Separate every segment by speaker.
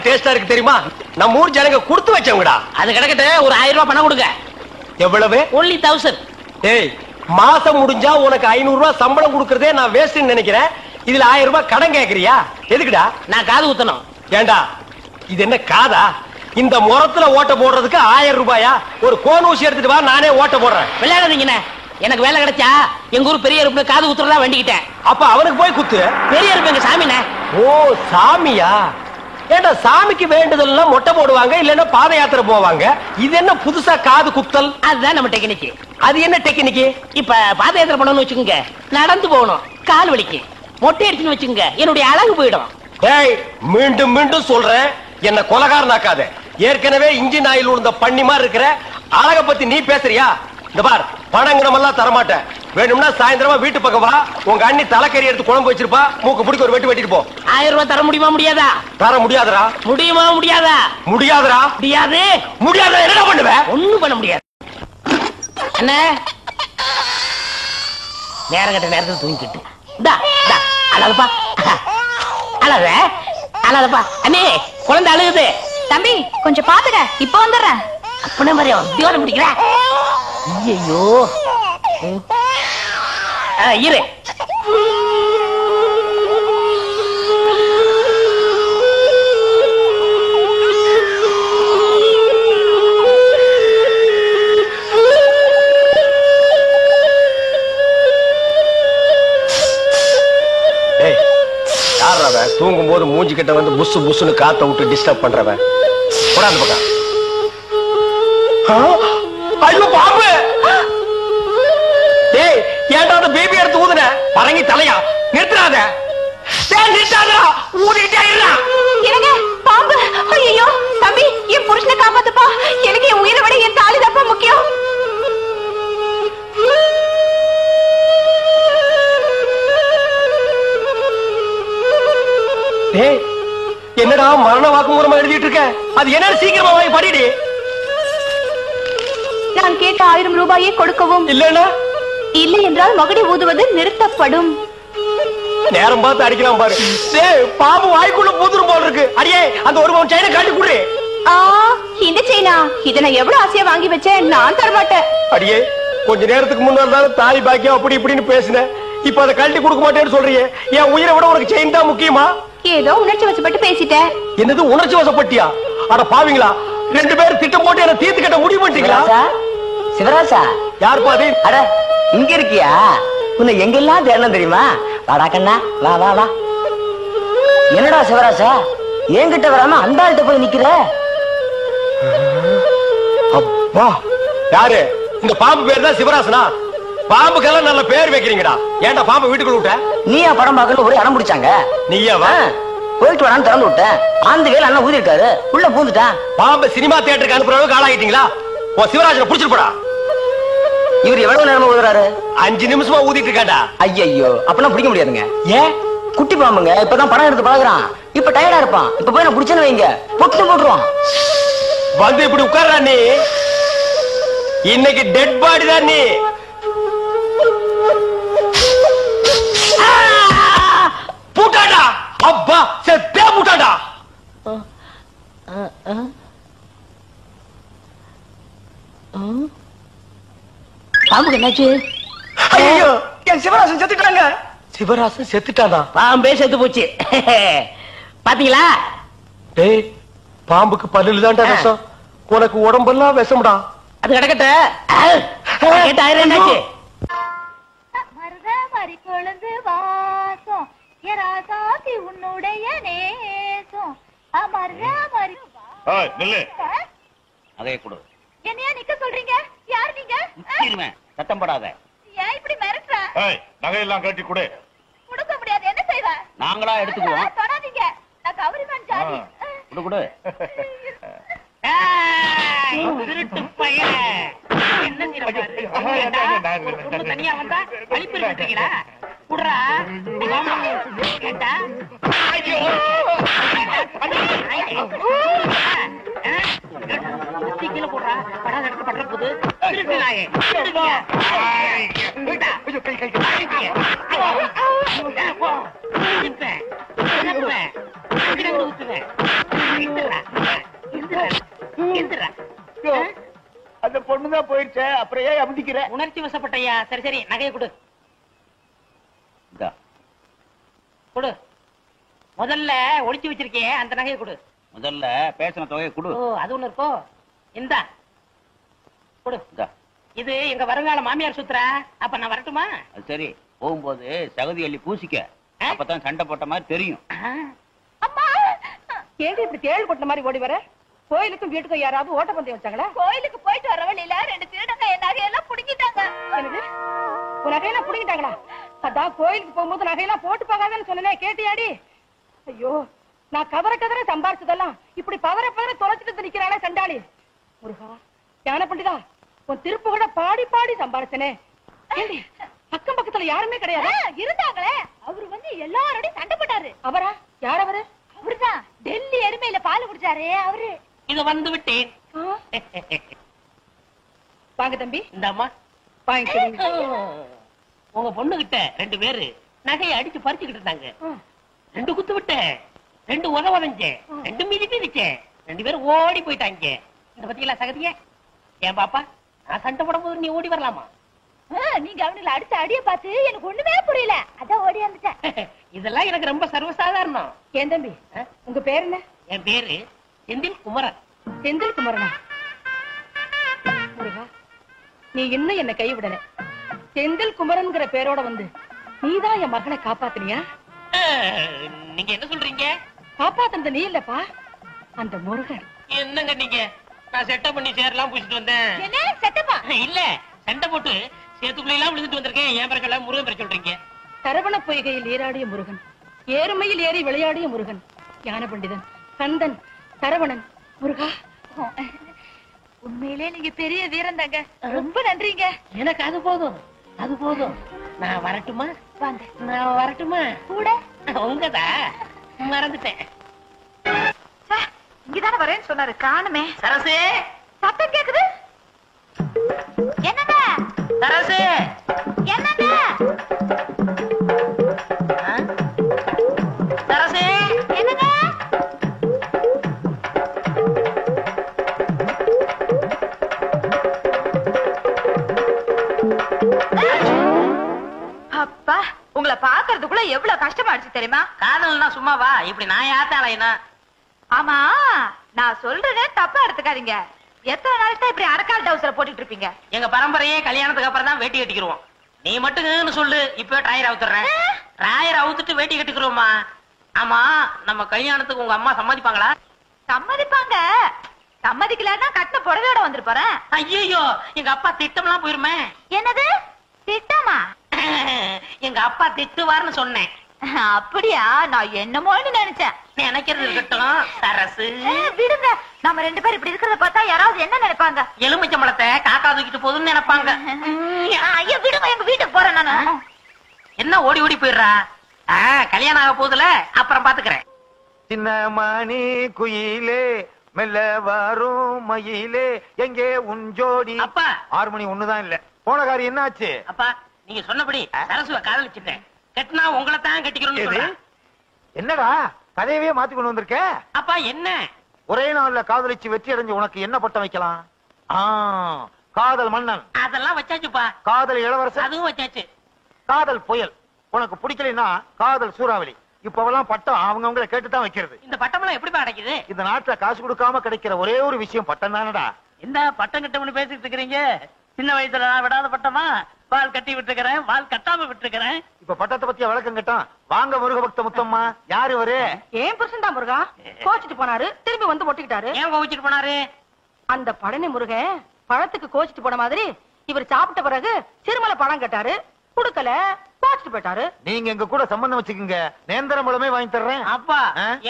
Speaker 1: டேஸ்டா இருக்கு தெரியுமா? நம்ம ஊர் ஜனங்க கொடுத்து வச்சவங்கடா.
Speaker 2: அது கிடக்கட்டு ஒரு 1000 ரூபாய் பணம் கொடுங்க.
Speaker 1: எவ்வளவு?
Speaker 2: only 1000.
Speaker 1: டேய், மாசம் முடிஞ்சா உனக்கு 500 ரூபாய் சம்பளம் கொடுக்கறதே நான் வேஸ்ட்னு நினைக்கிறேன். இதுல 1000 ரூபாய் கடன் கேக்குறியா? எதுக்குடா?
Speaker 2: நான் காது குத்தணும்.
Speaker 1: ஏண்டா இது என்ன காதா? இந்த முறத்துல ஓட்ட போடுறதுக்கு 1000 ரூபாயா? ஒரு கோன் ஊசி எடுத்துட்டு வா, நானே ஓட்ட போடுறேன்.
Speaker 2: விளையாடாதீங்கண்ணே. எனக்கு வேலை கிடைச்சா எங்க ஊர் பெரிய இருப்பு காது குத்துறதா வேண்டிக்கிட்டேன்.
Speaker 1: அப்ப அவனுக்கு போய் குத்து.
Speaker 2: பெரிய இருப்பு எங்க சாமிண்ணே.
Speaker 1: ஓ சாமியா? ஏண்டா சாமிக்கு வேண்டுதல்லாம் மொட்டை போடுவாங்க, இல்லன்னா பாத யாத்திரை போவாங்க. இது என்ன புதுசா காது குத்தல்?
Speaker 2: அதுதான் நம்ம டெக்னிக்.
Speaker 1: அது என்ன டெக்னிக்?
Speaker 2: இப்ப பாத யாத்திரை பண்ணணும்னு வச்சுக்கோங்க, நடந்து போகணும், கால் வலிக்கு. மொட்டை அடிச்சுன்னு வச்சுக்கோங்க, என்னுடைய அழகு போயிடும்.
Speaker 1: டேய், மீண்டும் மீண்டும் சொல்றேன், என்ன கொலகாரனாக்காத. ஏற்கனவே இன்ஜின் ஆயில் உள்ள பண்ணி மாதிரி இருக்கிற அழக பத்தி நீ பேசுறியா? இந்த பார், பணங்கனமெல்லாம் தரமாட்டேன். வேணும்னா சாயந்தரமா வீட்டு பக்கம் வா, உங்க அண்ணி தலைக்கறி எடுத்து குழம்பு வச்சிருப்பா, மூக்கு பிடிக்க ஒரு வெட்டி வெட்டிட்டு போ.
Speaker 2: 1000 ரூபாய் தர முடியுமா முடியாதா?
Speaker 1: தர முடியாதுடா.
Speaker 2: முடியுமா முடியாதா?
Speaker 1: முடியாதுடா.
Speaker 2: முடியாது.
Speaker 1: முடியாத என்ன பண்ணுவ?
Speaker 2: ஒண்ணும் பண்ண முடியாது. அண்ணே, நேரம் கட்ட நேரத்தில் தூங்கிட்டு அழகப்பா, அழக அழகப்பா. அண்ணே, குழந்தை அழுகுது.
Speaker 3: தம்பி கொஞ்சம் பாத்துக்க, இப்ப வந்துடுறேன்.
Speaker 2: அப்பன மாதிரி உத்தியோகம் பிடிக்கிற. ஐயோ இரு.
Speaker 1: தூங்கும் போது மூஞ்சி கிட்ட வந்து புசு புசுன்னு காத்த விட்டு டிஸ்டர்ப் பண்றவன். போடாது பக்கம். ஐயோ பாம்பு! டேய், ஏன்டா அந்த பேபி எடுத்து ஊதுன? பரங்கி தலையா? நிறுத்துறாத. டேய் நிறுத்தாதடா, ஊதிட்டே இருடா.
Speaker 3: என்னங்க பாம்பு? ஐயோ தம்பி, என் புருஷனை காப்பாத்துப்பா. எனக்கு என் உயிரை விட என் தாலி தப்பா முக்கியம்.
Speaker 1: டேய், என்னடா மரண வாக்குமூலமா எழுதிட்டு இருக்க? அது என்ன? சீக்கிரமா வாங்கி படிடி.
Speaker 3: நான் கேட்ட 1000 ரூபாயை கொடுக்கவும்.
Speaker 1: இல்லன்னா
Speaker 3: இல்லை என்றால் மகுடி ஊதுவது நிறுத்தப்படும்.
Speaker 1: நேரம் பார்த்து அடிக்கலாம் பாரு. டேய், பாம்பு வாய்க்குள்ள பூதுரும் போல இருக்கு. அடியே, அந்த ஒரு பவுன் செயினை காட்டி குடுறே.
Speaker 3: இந்த செயினா? இத நான் எவ்வளவு ஆசையா வாங்கி வச்சேன், நான் தரமாட்டேன்.
Speaker 1: அடியே, கொஞ்ச நேரத்துக்கு முன்னாடி தாலி பாக்கியம் அப்படி இப்படின்னு பேசினேன். இப்ப அதை கழட்டி கொடுக்க மாட்டேன்னு சொல்றீங்க. என் உயிரை விட உனக்கு செயின் தான் முக்கியமா?
Speaker 3: ஏதோ உணர்ச்சி வசப்பட்டு பேசிட்டேன்.
Speaker 1: என்னது உணர்ச்சி வசப்பட்டியா? அட பாவீங்களா, 2 பேரும் திட்டம் போட்டு என்ன தீர்த்து கட்ட முடிவு பண்ணிட்டீங்களா?
Speaker 4: சிவராசா,
Speaker 1: யார் பாதி?
Speaker 4: அட இங்க இருக்கியா? உன்னை எங்கெல்லாம் தேடணும் தெரியுமா? வாடா கண்ணா, வா வா வா. என்னடா சிவராசா, என்கிட்ட வராம அந்த ஆள்கிட்ட போய் நிக்கிற?
Speaker 1: அப்பா, யாரு? இந்த பாம்பு பேர் தான் சிவராசனா? பாம்புக்கெல்லாம் நல்ல பேர் வைக்கிறீங்கடா. ஏன்டா பாம்பு வீட்டுக்குள்ள விட்ட?
Speaker 4: நீயா படம் பார்க்கணும் ஒரே அடம் பிடிச்சாங்க.
Speaker 1: நீயாவா?
Speaker 4: போயிட்டு வரான்னு திறந்து விட்டேன். ஆந்து வேலை அண்ணன் ஊதி இருக்காரு, உள்ள பூந்துட்டான்.
Speaker 1: பாம்பு சினிமா தியேட்டருக்கு அனுப்புற அளவுக்கு ஆளாகிட்டீங்களா? ஓ சிவராஜனை புடிச்சிட்டு போடா.
Speaker 4: இவர் எவ்வளவு நேரமா ஊதுறாரு?
Speaker 1: 5 நிமிஷமா ஊதிட்டு இருக்காண்டா.
Speaker 4: ஐயோ, அப்பெல்லாம் பிடிக்க முடியாதுங்க.
Speaker 1: ஏன்?
Speaker 4: குட்டி பாம்புங்க, இப்பதான் படம் எடுத்து பழகுறான். இப்ப டயர்டா இருப்பான். இப்ப போய் நான் பிடிச்சேன்னு வைங்க, பொட்டு போட்டுருவான்.
Speaker 1: வந்து இப்படி உட்கார்றா நீ. இன்னைக்கு டெட் பாடி தான் நீ. பூட்டாடா. அப்பா, செத்தே பூட்டாடா.
Speaker 2: பாம்புக்கு என்னாச்சு?
Speaker 1: ஐயோ,
Speaker 4: என் சிவராசன் செத்துட்டாங்க.
Speaker 1: சிவராசன் செத்துட்டானா?
Speaker 2: பாம்பே செத்து போச்சு. பாத்தீங்களா?
Speaker 1: டேய், பாம்புக்கு பல்லுல தான்டா விஷம். உனக்கு உடம்பெல்லாம் விஷம்டா.
Speaker 2: அது கிடக்கட்ட கேட்ட 1000 என்னாச்சு?
Speaker 3: மருதமரி கொழுந்து வாசம் எராசாதி உன்னுடைய நேசம் அமர்தமரி.
Speaker 5: ஏய் நில்லு. அதையே கொடு.
Speaker 3: என்னையா நிக்க சொல்றீங்க? யார் நீங்க?
Speaker 5: நிச்சிருமே, சத்தம் போடாத.
Speaker 3: ஏன் இப்படி மிரட்டற?
Speaker 5: ஏய், நகையெல்லாம் கட்டி கொடு.
Speaker 3: கொடுக்க முடியாது, என்ன செய்வ?
Speaker 5: நாங்களா எடுத்துக்குவோம்.
Speaker 3: தொடாதீங்க, நான் கவரிமான் ஜாதி.
Speaker 5: கொடு கொடு.
Speaker 2: திருட்டு பையன் என்ன தனியா வந்தா அழிப்பு விட்டீங்களா? குடுறா கேட்டா. கீழே போடுறா, படம் எடுத்து பண்ற போது திருட்டு நாயே.
Speaker 5: அந்த பொண்ணுதான் போயிடுச்ச அப்புறம் ஏன் அமுதிக்கிற?
Speaker 2: உணர்ச்சி வசப்பட்டையா. சரி சரி, நகையை கொடு கொடு. முதல்ல ஒளிச்சு வச்சிருக்கே அந்த நகையை கொடு.
Speaker 5: முதல்ல பேசின தொகையை கொடு.
Speaker 2: ஓ, அது ஒண்ணு இருக்கோ. இந்தா கொடு. இது எங்க வருங்கால மாமியார் சுத்துறா. அப்ப நான் வரட்டுமா?
Speaker 5: அது சரி, போகும்போது சகதி அள்ளி பூசிக்க, அப்பதான் சண்டை போட்ட மாதிரி தெரியும்.
Speaker 3: ஏடி இப்படி தேள் கொட்ட மாதிரி ஓடி வர? கோயிலுக்கும் வீட்டுக்கும் யாராவது ஓட்டப்பந்தயம் வச்சாங்களா? கோயிலுக்கு போயிட்டு வர வழியில 2 திருடங்க என் நகையெல்லாம் புடுங்கிட்டாங்க. என்னது? உன் நகையெல்லாம் புடுங்கிட்டாங்களா? அதான் கோயிலுக்கு போகும்போது நகையெல்லாம் போட்டு போகாதன்னு சொன்னேன், கேட்டியாடி? ஐயோ, நான் கதற சம்பாரிச்சதெல்லாம் இப்படி பதற தொலைச்சிட்டு நிக்கிறாளே சண்டாளி. முருகா, ஞான பண்டிதா, உன் திருப்பு கூட பாடி பாடி சம்பாரிச்சனே. அக்கம் பக்கத்துல யாருமே கிடையாது. இருந்தாங்களே, அவரு வந்து எல்லாரோடையும் சண்டை போட்டாரு. அவரா? யார் அவரு? அவருதான் டெல்லி எருமையில பால் குடிச்சாரே அவரு.
Speaker 2: இது வந்து விட்டேன்.
Speaker 3: வாங்க தம்பி.
Speaker 2: இந்தாம்மா
Speaker 3: வாங்கிக்கிறீங்க.
Speaker 2: உங்க பொண்ணு கிட்ட 2 பேரு நகையை அடிச்சு பறிச்சுக்கிட்டு இருந்தாங்க. 2 குத்து விட்டேன், 2 உதவதஞ்சேன், 2 மிதிச்சேன். 2 பேரும் ஓடி போயிட்டாங்க. இந்த பத்தியெல்லாம் சகதிய ஏன் பாப்பா, நான் சண்டை போடும் போது நீ ஓடி வரலாமா?
Speaker 3: நீங்க அவனுல அடிச்ச அடிய பார்த்து எனக்கு ஒண்ணுமே புரியல, அதான் ஓடி வந்துட்டேன்.
Speaker 2: இதெல்லாம் எனக்கு ரொம்ப சர்வசாதாரணம்.
Speaker 3: ஏன் தம்பி, உங்க பேர் என்ன?
Speaker 2: என் பேரு செந்தில் குமரன்.
Speaker 3: செந்தில் குமரனா? முருகா, நீ இன்னும் என்ன கைவிடல. செந்தில் குமரன்ங்கிற பேரோட வந்து நீதான் என் மகனை காப்பாத்தினியா?
Speaker 2: நீங்க என்ன சொல்றீங்க?
Speaker 3: காப்பாத்துனது நீ இல்லப்பா, அந்த முருகன்.
Speaker 2: என்னங்க நீங்க? நான் செட்டப் பண்ணி சேரலாம் பூசிட்டு வந்தேன்.
Speaker 3: என்ன செட்டப்பா?
Speaker 2: இல்ல, சண்டை போட்டு சேத்துக்குள்ள எல்லாம் விழுந்துட்டு வந்திருக்கேன். ஏன் பிறகு முருகன் பேர் சொல்றீங்க?
Speaker 3: சரவண பொய்கையில் ஏறாடிய முருகன், ஏறுமையில் ஏறி விளையாடிய முருகன், ஞான பண்டிதன், கந்தன், சரவணன், முருகா. உண்மையிலே நீங்க பெரிய வீரன் தாங்க. ரொம்ப நன்றிங்க.
Speaker 2: எனக்கு அது போதும், அது போதும். நான் வரட்டுமா?
Speaker 3: வாங்க.
Speaker 2: நான் வரட்டுமா?
Speaker 3: கூட
Speaker 2: உங்கதா மறந்துட்டேன்.
Speaker 3: இங்கதானே வரேன்னு சொன்னாரு, காணுமே.
Speaker 2: சரசு,
Speaker 3: சத்தம் கேக்குது. என்னங்க?
Speaker 2: சரசு,
Speaker 3: என்னங்க?
Speaker 2: சரசு,
Speaker 3: என்னங்க? அப்பா, உங்களை பாக்குறதுக்குள்ள எவ்வளவு கஷ்டமாடுச்சு தெரியுமா?
Speaker 2: காதல்னா சும்மாவா? இப்படி நான் யாத்தாளையனா?
Speaker 3: ஆமா, நான் சொல்றதே தப்பா எடுத்துக்காதீங்க. எத்தனை நாளைக்கு இப்படி அரக்கால் டவுசரை போட்டுட்டு இருப்பீங்க?
Speaker 2: எங்க பரம்பரையே கல்யாணத்துக்கு அப்புறம் தான் வேட்டி கட்டிக்கிறோம். நீ மட்டும் சொல்லு, இப்ப டிராயர் அவுத்துறேன். டிராயர் அவுத்துட்டு வேட்டி கட்டிக்கிறோமா? ஆமா, நம்ம கல்யாணத்துக்கு உங்க அம்மா சம்மதிப்பாங்களா?
Speaker 3: சம்மதிப்பாங்க. சம்மதிக்கலன்னா கட்டின புடவையோட வந்துட்டு போறேன்.
Speaker 2: ஐயோ, எங்க அப்பா திட்டம்லாம் போயிருமே.
Speaker 3: என்னது திட்டமா?
Speaker 2: எங்க அப்பா திட்டுவார்னு சொன்னேன்.
Speaker 3: அப்படியா? நான் என்னமோன்னு நினைச்சேன்.
Speaker 2: நினைக்கிறது இருக்கட்டும் சரசு.
Speaker 3: விடுங்க, நம்ம 2 பேரும் இப்படி இருக்கிறத பார்த்தா யாராவது என்ன நினைப்பாங்க?
Speaker 2: எலுமிச்சம்பழத்தை காக்கா தூக்கிட்டு போகுதுன்னு நினைப்பாங்க.
Speaker 3: ஐயோ விடுங்க, எங்க வீட்டுக்கு போறேன் நானு.
Speaker 2: என்ன ஓடி ஓடி போயிடுறா? கல்யாணம் ஆக போகுதுல, அப்புறம் பாத்துக்கிறேன்.
Speaker 6: சின்ன மணி குயிலே மெல்ல வரும் மயிலே எங்கே உன் ஜோடி?
Speaker 2: அப்பா,
Speaker 6: 6 மணி ஒண்ணுதான் இல்ல. போன காரியம் என்னாச்சு?
Speaker 2: அப்பா, நீங்க சொன்னபடி சரசுவ காதலிச்சுட்டேன். கட்டினா உங்களை தான் கட்டிக்கிறோம்.
Speaker 6: என்னடா கதையவே மாத்தி கொண்டு வந்திருக்க?
Speaker 2: அப்பா என்ன?
Speaker 6: ஒரே நாள்ல காதலிச்சு வெற்றி அடைஞ்ச உனக்கு என்ன பட்டம் வைக்கலாம்? காதல் மன்னன்.
Speaker 2: அதெல்லாம் வச்சாச்சுப்பா.
Speaker 6: காதல் இளவரசன்.
Speaker 2: அதுவும் வச்சாச்சு.
Speaker 6: காதல் புயல். உனக்கு பிடிக்கலன்னா காதல் சூறாவளி. இப்பவெல்லாம் பட்டம் அவங்கவங்களை கேட்டுதான் வைக்கிறது.
Speaker 2: இந்த பட்டமெல்லாம் எப்படி கிடைக்குது?
Speaker 6: இந்த நாட்டுல காசு கொடுக்காம கிடைக்கிற ஒரே ஒரு விஷயம் பட்டம் தானடா.
Speaker 2: என்ன பட்டம் கிட்டம்னு பேசிட்டு இருக்கிறீங்க? சின்ன வயசுல நான் விடாத பட்டமா? வால் கட்டி விட்டுருக்கிறேன், வால் கட்டாம விட்டுருக்கிறேன்.
Speaker 6: இப்ப பட்டத்தை பத்தியா விளக்கம் கேட்டான். வாங்க முருக பக்த முத்தம்மா. யாரு அவரு?
Speaker 3: ஏன் புருஷன் தான் முருகா. கோச்சிட்டு போனாரு, திரும்பி வந்து ஒட்டிக்கிட்டாரு.
Speaker 2: ஏன் கோவிச்சிட்டு போனாரு?
Speaker 3: அந்த பழனி முருகன் பழத்துக்கு கோச்சிட்டு போன மாதிரி இவர் சாப்பிட்ட பிறகு சிறுமலை பழம் கேட்டாரு, குடுக்கல, கோச்சிட்டு போயிட்டாரு.
Speaker 6: நீங்க எங்க கூட சம்பந்தம் வச்சுக்கோங்க, நேந்திரம் பழமே வாங்கி தர்றேன்.
Speaker 2: அப்பா,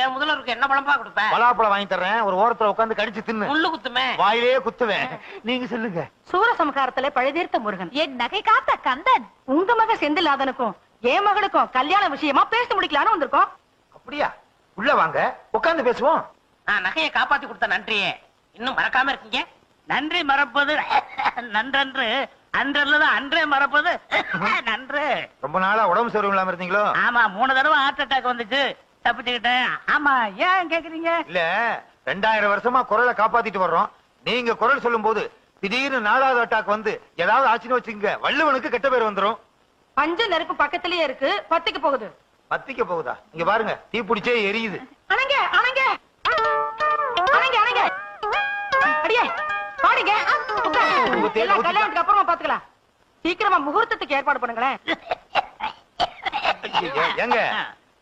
Speaker 2: என் முதல்வருக்கு என்ன பழம்பா கொடுப்பேன்?
Speaker 6: பலாப்பழம் வாங்கி தர்றேன். ஒரு ஓரத்துல உட்காந்து கடிச்சு தின்னு.
Speaker 2: முள்ளு குத்துமே.
Speaker 6: வாயிலே குத்துவேன். நீங்க சொல்லுங்க.
Speaker 3: சூரசம்ஹாரத்துல பழுதீர்த்த முருகன், என் நகை காத்த கந்தன், உங்க மக செந்திலாதனுக்கும் என் மகளுக்கும் கல்யாண விஷயமா பேசி முடிக்கலான்னு வந்திருக்கோம்.
Speaker 6: அப்படியா? உள்ள வாங்க, உட்கார்ந்து பேசுவோம்.
Speaker 2: நான் நகையை காப்பாத்தி கொடுத்த நன்றியே இன்னும் மறக்காம இருக்கீங்க. நன்றி மறப்பது நன்றன்று, அன்றல்லதான் அன்றே மறப்பது நன்று.
Speaker 6: ரொம்ப நாளா உடம்பு சரியில்லாம இருந்தீங்களோ?
Speaker 2: ஆமா, 3 தடவை ஹார்ட் அட்டாக் வந்துச்சு.
Speaker 5: தப்பிச்சுக்கிட்டேன். ஆமா, ஏன் கேக்குறீங்க?
Speaker 6: இல்ல 2000 வருஷமா குரலை காப்பாத்திட்டு வர்றோம். நீங்க குரல் சொல்லும் போது திடீர்னு 4வது அட்டாக் வந்து ஏதாவது ஆச்சுன்னு வச்சுங்க, வள்ளுவனுக்கு கெட்ட பேர் வந்துரும்.
Speaker 3: பஞ்ச நெருப்பு பக்கத்திலேயே இருக்கு, பத்திக்கு போகுது.
Speaker 6: பத்திக்க போகுதா? இங்க பாருங்க, தீ பிடிச்சே எரியுது.
Speaker 3: அணங்க அணங்க அணங்க அணங்க அடியே பாடிங்க. எல்லாம் கல்யாணத்துக்கு அப்புறமா பாத்துக்கலாம். சீக்கிரமா முகூர்த்தத்துக்கு ஏற்பாடு பண்ணுங்களேன்.
Speaker 6: ஏங்க,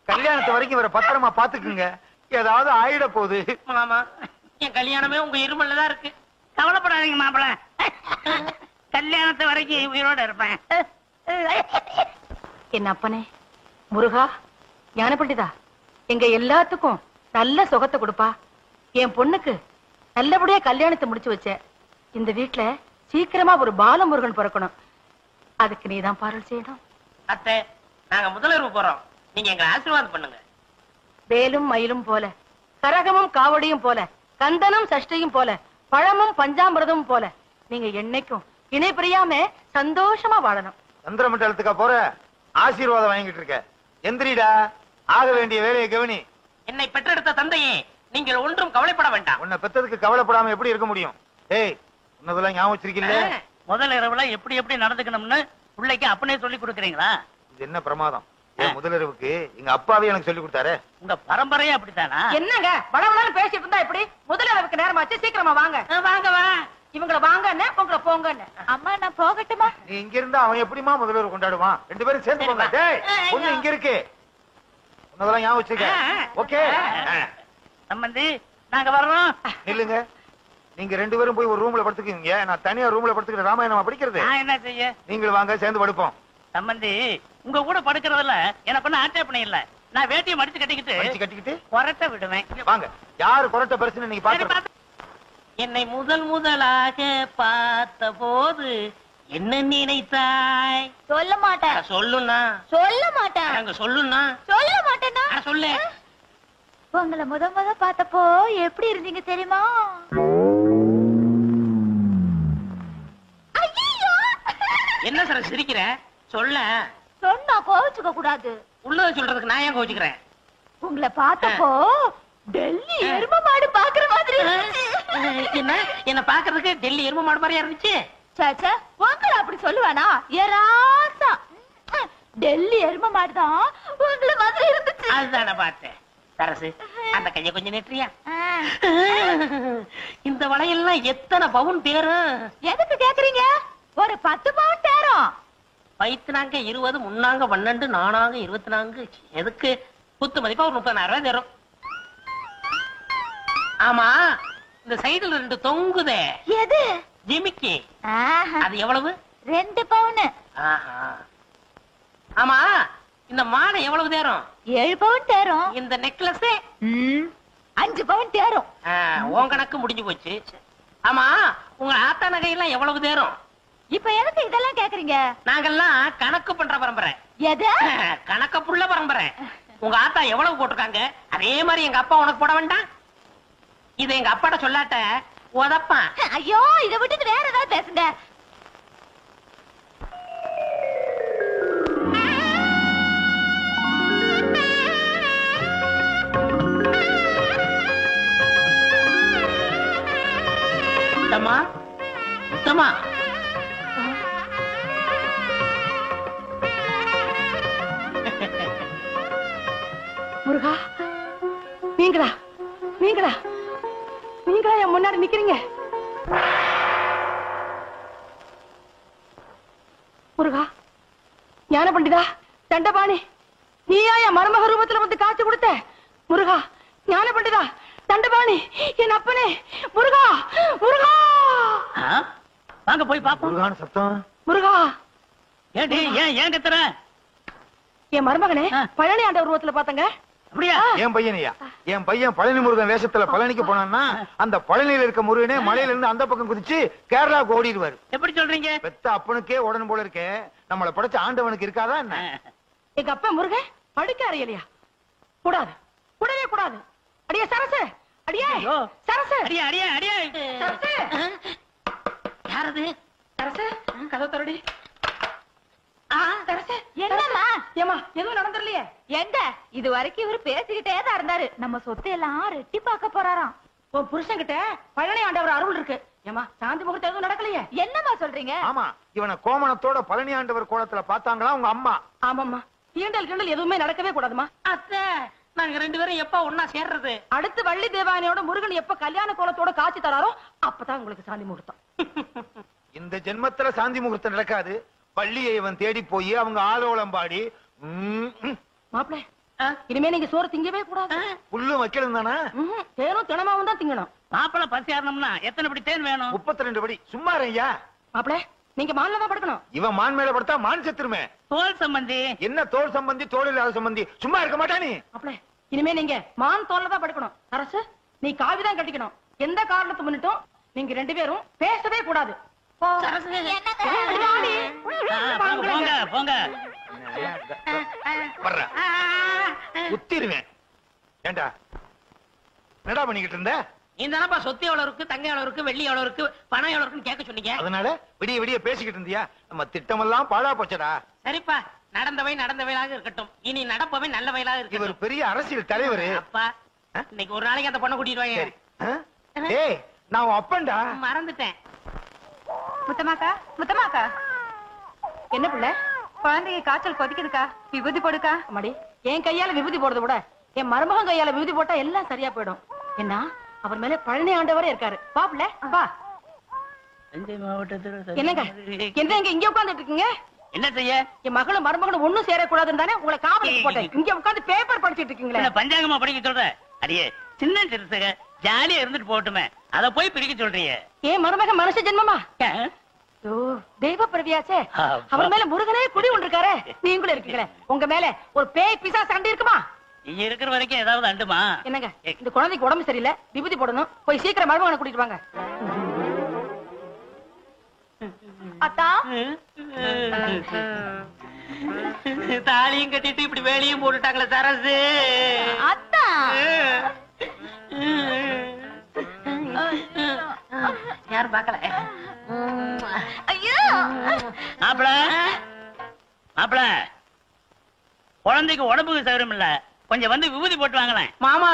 Speaker 6: கல்யாணத்து வரைக்கும் இவரை பத்திரமா பாத்துக்குங்க, ஏதாவது ஆயிட போகுது.
Speaker 2: மாமா, என் கல்யாணமே உங்க இருமல்ல தான் இருக்கு.
Speaker 5: கவலைப்படாதீங்க மாப்பிள, கல்யாணத்து வரைக்கும் உயிரோட இருப்பேன்.
Speaker 3: என் அப்பனே முருகா, ஞான பண்டிதா, எங்க எல்லாத்துக்கும் நல்ல சுகத்தை கொடுப்பா. என் பொண்ணுக்கு நல்லபடியா கல்யாணத்தை முடிச்சு வச்ச. இந்த வீட்டுல சீக்கிரமா ஒரு பாலமுருகன் பிறக்கணும். அதுக்கு நீதான் பாரல் செய்யணும்.
Speaker 2: அத்தை, நாங்க முதலிரவு போறோம். நீங்க எங்களை ஆசீர்வாதம் பண்ணுங்க.
Speaker 3: வேலும் மயிலும் போல, கரகமும் காவடியும் போல, கந்தனும் சஷ்டியும் போல, பழமும் பஞ்சாமிரதமும் போல நீங்க என்னைக்கும் இணை பிரியாம சந்தோஷமா வாழணும்.
Speaker 6: சந்திர மண்டலத்துக்கா போற? ஆசீர்வாதம் வாங்கிட்டு இருக்க. எந்திரிடா, ஆக வேண்டிய வேலையை கவனி.
Speaker 2: என்னை பெற்றெடுத்த தந்தையே, நீங்கள் ஒன்றும் கவலைப்பட வேண்டாம்.
Speaker 6: உன்னை பெத்ததுக்கு கவலைப்படாம எப்படி இருக்க முடியும்? ஏய், உன்னதெல்லாம் ஞாபகம் வச்சிருக்கீல்ல?
Speaker 5: முதல் இரவுல எப்படி எப்படி நடந்துக்கணும்னு பிள்ளைக்கு அப்பனே சொல்லி கொடுக்குறீங்களா?
Speaker 6: இது என்ன பிரமாதம்? முதலிரவுக்கு எங்க அப்பாவே எனக்கு சொல்லி கொடுத்தாரு.
Speaker 5: உங்க பரம்பரையே அப்படித்தானா?
Speaker 3: என்னங்க வளவளன்னு பேசிட்டு இருந்தா எப்படி? முதலிரவுக்கு நேரமாச்சு, சீக்கிரமா வாங்க.
Speaker 2: வாங்க வா.
Speaker 3: இவங்கள வாங்க, உங்களை போங்க. அம்மா, நான் போகட்டுமா?
Speaker 6: நீ இங்க இருந்தா அவன் எப்படிமா முதலிரவு கொண்டாடுவான்? 2 பேரும் சேர்ந்து போங்க. டேய், பொண்ணு இங்க இருக்கு. உன்னதெல்லாம் ஞாபகம் வச்சிருக்க. ஓகே,
Speaker 5: சம்பந்தி, நாங்க வர்றோம்.
Speaker 6: நில்லுங்க. நீங்க 2 பேரும் போய் ஒரு ரூம்ல படுத்துக்கீங்க. நான் தனியா ரூம்ல படுத்துக்கிற ராமாயணமா படிக்கிறது.
Speaker 5: நான் என்ன செய்ய?
Speaker 6: நீங்கள் வாங்க, சேர்ந்து படுப்போம்.
Speaker 5: சம்பந்தி, உங்க கூட படுக்கிறதுல எனக்கு ஒன்னும் ஆட்சேபனை இல்ல. நான் வேட்டியை மடிச்சு கட்டிக்கிட்டு கொரட்டை விடுவேன்.
Speaker 6: வாங்க, யாரு கொரட்டை பெருசுன்னு நீங்க பாத்து.
Speaker 2: என்னை முதலாக பார்த்த போது என்ன நினைத்தாய்?
Speaker 7: சொல்ல மாட்டேன்.
Speaker 2: சொல்லுண்ணா.
Speaker 7: சொல்ல மாட்டேன்.
Speaker 2: அங்க சொல்லுண்ணா.
Speaker 7: சொல்ல மாட்டேன்னா
Speaker 2: சொல்லு.
Speaker 7: உங்களை முத பார்த்தப்போ எப்படி இருந்தீங்க தெரியுமா?
Speaker 2: என்ன சார் சிரிக்கிற? சொல்ல.
Speaker 7: சொன்னா கோவிச்சுக்க கூடாது.
Speaker 2: உள்ளத சொல்றதுக்கு நான் ஏன் கோவிச்சுக்கிறேன்?
Speaker 7: உங்களை பார்த்தப்போ டெல்லி எரும மாடு பாக்குற மாதிரி
Speaker 2: என்ன பாக்குறதுக்கு டெல்லி எரும மாடு மாதிரியா இருந்துச்சு?
Speaker 7: சாச்சா, உங்களை அப்படி சொல்லுவானா? ஏராசா டெல்லி எரும மாடுதான் உங்களை மாதிரி இருந்துச்சு.
Speaker 2: அதுதான் நான் பார்த்தேன். சரசு, அந்த கைய கொஞ்சம் நெற்றியா? இந்த வளையெல்லாம் எத்தனை பவுன் தேரும்?
Speaker 7: எதுக்கு கேக்குறீங்க? ஒரு 10 பவுன் தேரும்.
Speaker 2: வயிற்றுனாங்க 20, முன்னாங்க 12, நானாங்க 24. எதுக்கு? குத்து மதிப்பா ஒரு 30,000 ரூபாய் தரும். ஆமா, இந்த சைடுல 2 தொங்குதே,
Speaker 7: எது?
Speaker 2: ஜிமிக்கி.
Speaker 7: ஆஹா,
Speaker 2: அது எவ்வளவு?
Speaker 7: 2 பவுன்.
Speaker 2: ஆஹா. ஆமா, இந்த மாலை எவ்வளவு தேரும்?
Speaker 7: 7 பவுன் தேரும்.
Speaker 2: இந்த நெக்லஸ்
Speaker 7: 5 பவுன் தேரும்.
Speaker 2: உன் கணக்கு முடிஞ்சு போச்சு. ஆமா, உங்க ஆத்தா நகையெல்லாம் எவ்வளவு தேரும்?
Speaker 7: இப்ப எதுக்கு இதெல்லாம் கேக்குறீங்க?
Speaker 2: நாங்கெல்லாம் கணக்கு பண்ற பரம்பரை.
Speaker 7: எது?
Speaker 2: கணக்க புள்ள பரம்பரை. உங்க ஆத்தா எவ்வளவு போட்டிருக்காங்க, அதே மாதிரி எங்க அப்பா உனக்கு போட வேண்டாம்? இத எங்க அப்பாட்ட சொல்லாட்ட உதப்பான்.
Speaker 7: ஐயோ, இதை விட்டுட்டு வேற ஏதாவது பேசுங்க.
Speaker 2: முத்தம்மா, முத்தம்மா.
Speaker 3: முருகா, நீங்களா நீங்களா நீங்களா என் முன்னாடி நிக்கிறீங்க? முருகா, ஞான பண்டிதா, தண்டபாணி, நீயா என் மருமக ரூபத்துல வந்து காட்சி கொடுத்த? முருகா, ஞான பண்டிதா, தண்டபாணி, என் அப்பனே, முருகா, முருகா.
Speaker 5: வாங்க போய் பாப்போம்.
Speaker 6: முருகான சத்தம்.
Speaker 3: முருகா,
Speaker 5: ஏண்டி ஏன் கத்துற?
Speaker 3: என் மருமகனே பழனி ஆண்ட உருவத்துல பாத்தங்க.
Speaker 5: அப்படியா?
Speaker 6: என் பையனையா? என் பையன் பழனி முருகன் வேஷத்துல பழனிக்கு போனான்னா அந்த பழனியில இருக்க முருகனே மலையில இருந்து அந்த பக்கம் குதிச்சு கேரளாவுக்கு ஓடிடுவாரு.
Speaker 5: எப்படி சொல்றீங்க?
Speaker 6: பெத்த அப்பனுக்கே உடனே போல இருக்கே, நம்மளை படைச்ச ஆண்டவனுக்கு இருக்காதா என்ன?
Speaker 3: எங்க அப்பா முருகன் படிக்க அறையலையா? கூடாது, கூடவே கூடாது. அடியே சரசு, அடியே சரசு,
Speaker 2: அடியா அடியா அடியா.
Speaker 3: சரசு,
Speaker 2: யாரது?
Speaker 3: சரசு, கதை தரடி.
Speaker 7: என்னம்மா?
Speaker 3: ஏமா எதுவும் நடந்துடலையே?
Speaker 7: எங்க இது வரைக்கும் இவரு பேசிக்கிட்டே தான் இருந்தாரு. நம்ம சொத்தை எல்லாம் ரெட்டி பார்க்க போறாராம்.
Speaker 3: உன் புருஷன் கிட்ட பழனி ஆண்டவர் அருள் இருக்கு. ஏமா சாந்தி முகூர்த்தம் எதுவும் நடக்கலையே?
Speaker 7: என்னம்மா சொல்றீங்க?
Speaker 6: ஆமா, இவனை கோமணத்தோட பழனி ஆண்டவர் கோலத்துல பாத்தாங்களா உங்க அம்மா?
Speaker 3: ஆமாம்மா, தீண்டல் கிண்டல் எதுவுமே நடக்கவே கூடாதுமா.
Speaker 2: அத்தை, நாங்க 2 பேரும் எப்ப ஒன்னா சேர்றது?
Speaker 3: அடுத்து வள்ளி தேவானையோட முருகன் எப்ப கல்யாண கோலத்தோட காட்சி தராரோ அப்பதான் உங்களுக்கு சாந்தி முகூர்த்தம்.
Speaker 6: இந்த ஜென்மத்துல சாந்தி முகூர்த்தம் நடக்காது. பள்ளியை இவன் தேடி போய் அவங்க ஆலோலம் பாடி
Speaker 3: மாப்பிள, இனிமே நீங்க சோறு திங்கவே கூடாது.
Speaker 6: புல்லும் வைக்கணும் தானே?
Speaker 3: தேனும் தினமாவும் தான் திங்கணும்.
Speaker 5: மாப்பிள்ள பசி ஏறணும்னா எத்தனை படி தேன் வேணும்?
Speaker 6: 32 படி. சும்மா ஐயா.
Speaker 3: மாப்பிள, நீங்க மான்ல தான் படுக்கணும்.
Speaker 6: இவன் மான் மேல படுத்தா மான் செத்துருமே.
Speaker 5: தோல் சம்பந்தி.
Speaker 6: என்ன தோல் சம்பந்தி, தோல் இல்லாத சம்பந்தி? சும்மா இருக்க மாட்டானே.
Speaker 3: மாப்பிள, இனிமே நீங்க மான் தோல்ல தான் படுக்கணும். அரசு, நீ காவிதான் கட்டிக்கணும். எந்த காரணத்தை முன்னிட்டும் நீங்க 2 பேரும் பேசவே கூடாது.
Speaker 5: போங்க போங்க.
Speaker 6: குத்திருவேன். ஏண்டா என்னடா பண்ணிக்கிட்டு இருந்த?
Speaker 2: நீ தானப்பா சொத்து எவ்வளவு இருக்கு, தங்க எவ்வளவு இருக்கு, வெள்ளி எவ்வளவு இருக்கு, பணம் எவ்வளவு இருக்குன்னு கேட்க சொன்னீங்க.
Speaker 6: அதனால விடிய விடிய பேசிக்கிட்டு இருந்தியா? நம்ம திட்டமெல்லாம் பாழா போச்சடா.
Speaker 2: சரிப்பா, நடந்தவையாக இருக்கட்டும். இனி நடப்பவை நல்லவையாக
Speaker 6: இவர்
Speaker 2: இருக்கட்டும்.
Speaker 6: பெரிய அரசியல் தலைவர்.
Speaker 2: அப்பா, இன்னைக்கு ஒரு நாளைக்கு அந்த பொண்ணை கூட்டிட்டு வாங்க.
Speaker 6: ஏய், நான் உன் அப்பன்டா.
Speaker 2: மறந்துட்டேன்.
Speaker 7: முத்தமாக்கா, முத்தமாக்கா,
Speaker 3: என்ன பிள்ளை?
Speaker 7: குழந்தைக்கு காய்ச்சல் கொதிக்குதுக்கா, விபூதி போடுக்கா.
Speaker 3: அம்மாடி, என் கையால விபூதி போடுறத விட என் மருமகன் கையால விபூதி போட்டா எல்லாம் சரியா போயிடும். என்ன, அவர் மேல பழனி ஆண்டவரே இருக்காரு. வா பிள்ளை, வா.
Speaker 5: தஞ்சை மாவட்டத்தில்
Speaker 3: என்னங்க என்ன இங்க உட்கார்ந்துட்டு இருக்கீங்க?
Speaker 5: என்ன செய்ய?
Speaker 3: என் மகளும் மருமகனும் ஒண்ணும் சேரக்கூடாதுன்னு தானே உங்களை காவலுக்கு போட்டேன். இங்க உட்கார்ந்து பேப்பர் படிச்சிட்டு இருக்கீங்களே.
Speaker 5: பஞ்சாங்கமா படிக்க சொல்ற? அடியே, சின்ன சிறுசுக ஜாலியா இருந்துட்டு போட்டுமே, அத போய் பிரிக்க சொல்றீங்க.
Speaker 3: ஏன் மருமகன் மனுஷ ஜென்மமா? தெய்வ பிரவியாச்சே. அவர் மேல முருகனே குடி ஒன்றிருக்காரு. நீங்களும் இருக்கீங்களே, உங்க மேல ஒரு பேய் பிசா சண்டை இருக்குமா?
Speaker 5: நீங்க இருக்கிற வரைக்கும் ஏதாவது அண்டுமா?
Speaker 3: என்னங்க, இந்த குழந்தைக்கு உடம்பு சரியில்லை, விபூதி போடணும். போய் சீக்கிரம் மருமகனை கூட்டிட்டு வாங்க.
Speaker 7: அத்தா,
Speaker 2: தாலியும் கட்டிட்டு இப்படி வேலையும் போட்டுட்டாங்களே சரசு.
Speaker 7: அத்தா,
Speaker 2: யாரும் பாக்கல.
Speaker 7: ஐயோ,
Speaker 5: மாப்பிள மாப்பிள, குழந்தைக்கு உடம்புக்கு சௌகரியம் இல்ல, கொஞ்சம் வந்து விபூதி போட்டு வாங்களேன்.
Speaker 2: மாமா,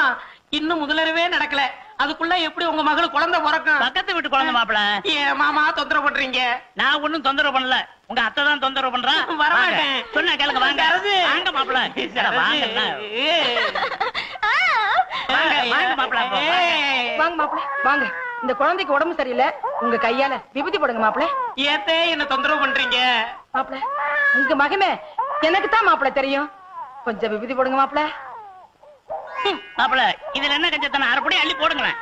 Speaker 2: இன்னும் முதலரவே நடக்கல, அதுக்குள்ள எப்படி உங்க மகளுக்கு குழந்தை பிறக்கும்?
Speaker 5: பக்கத்து வீட்டு குழந்தை மாப்பிள.
Speaker 2: ஏன் மாமா தொந்தரவு பண்றீங்க?
Speaker 5: நான் ஒண்ணும் தொந்தரவு பண்ணல, உங்க அத்தை தான் தொந்தரவு பண்றா.
Speaker 2: வரமாட்டேன்.
Speaker 5: சொன்ன கேளுங்க, வாங்க வாங்க மாப்பிள. வாங்க மாப்பிள.
Speaker 3: வாங்க மாப்பிள, வாங்க. இந்த குழந்தைக்கு உடம்பு சரியில்லை, உங்க கையால விபூதி போடுங்க மாப்பிள.
Speaker 2: ஏத்தே என்ன தொந்தரவு பண்றீங்க?
Speaker 3: மாப்பிள, உங்க மகமே எனக்கு தான் மாப்பிள தெரியும். கொஞ்சம் விபூதி போடுங்க மாப்பிள.
Speaker 5: மாப்பிள, இதுல என்ன கஞ்சத்தன? அரைப்படி அள்ளி போடுங்களேன்.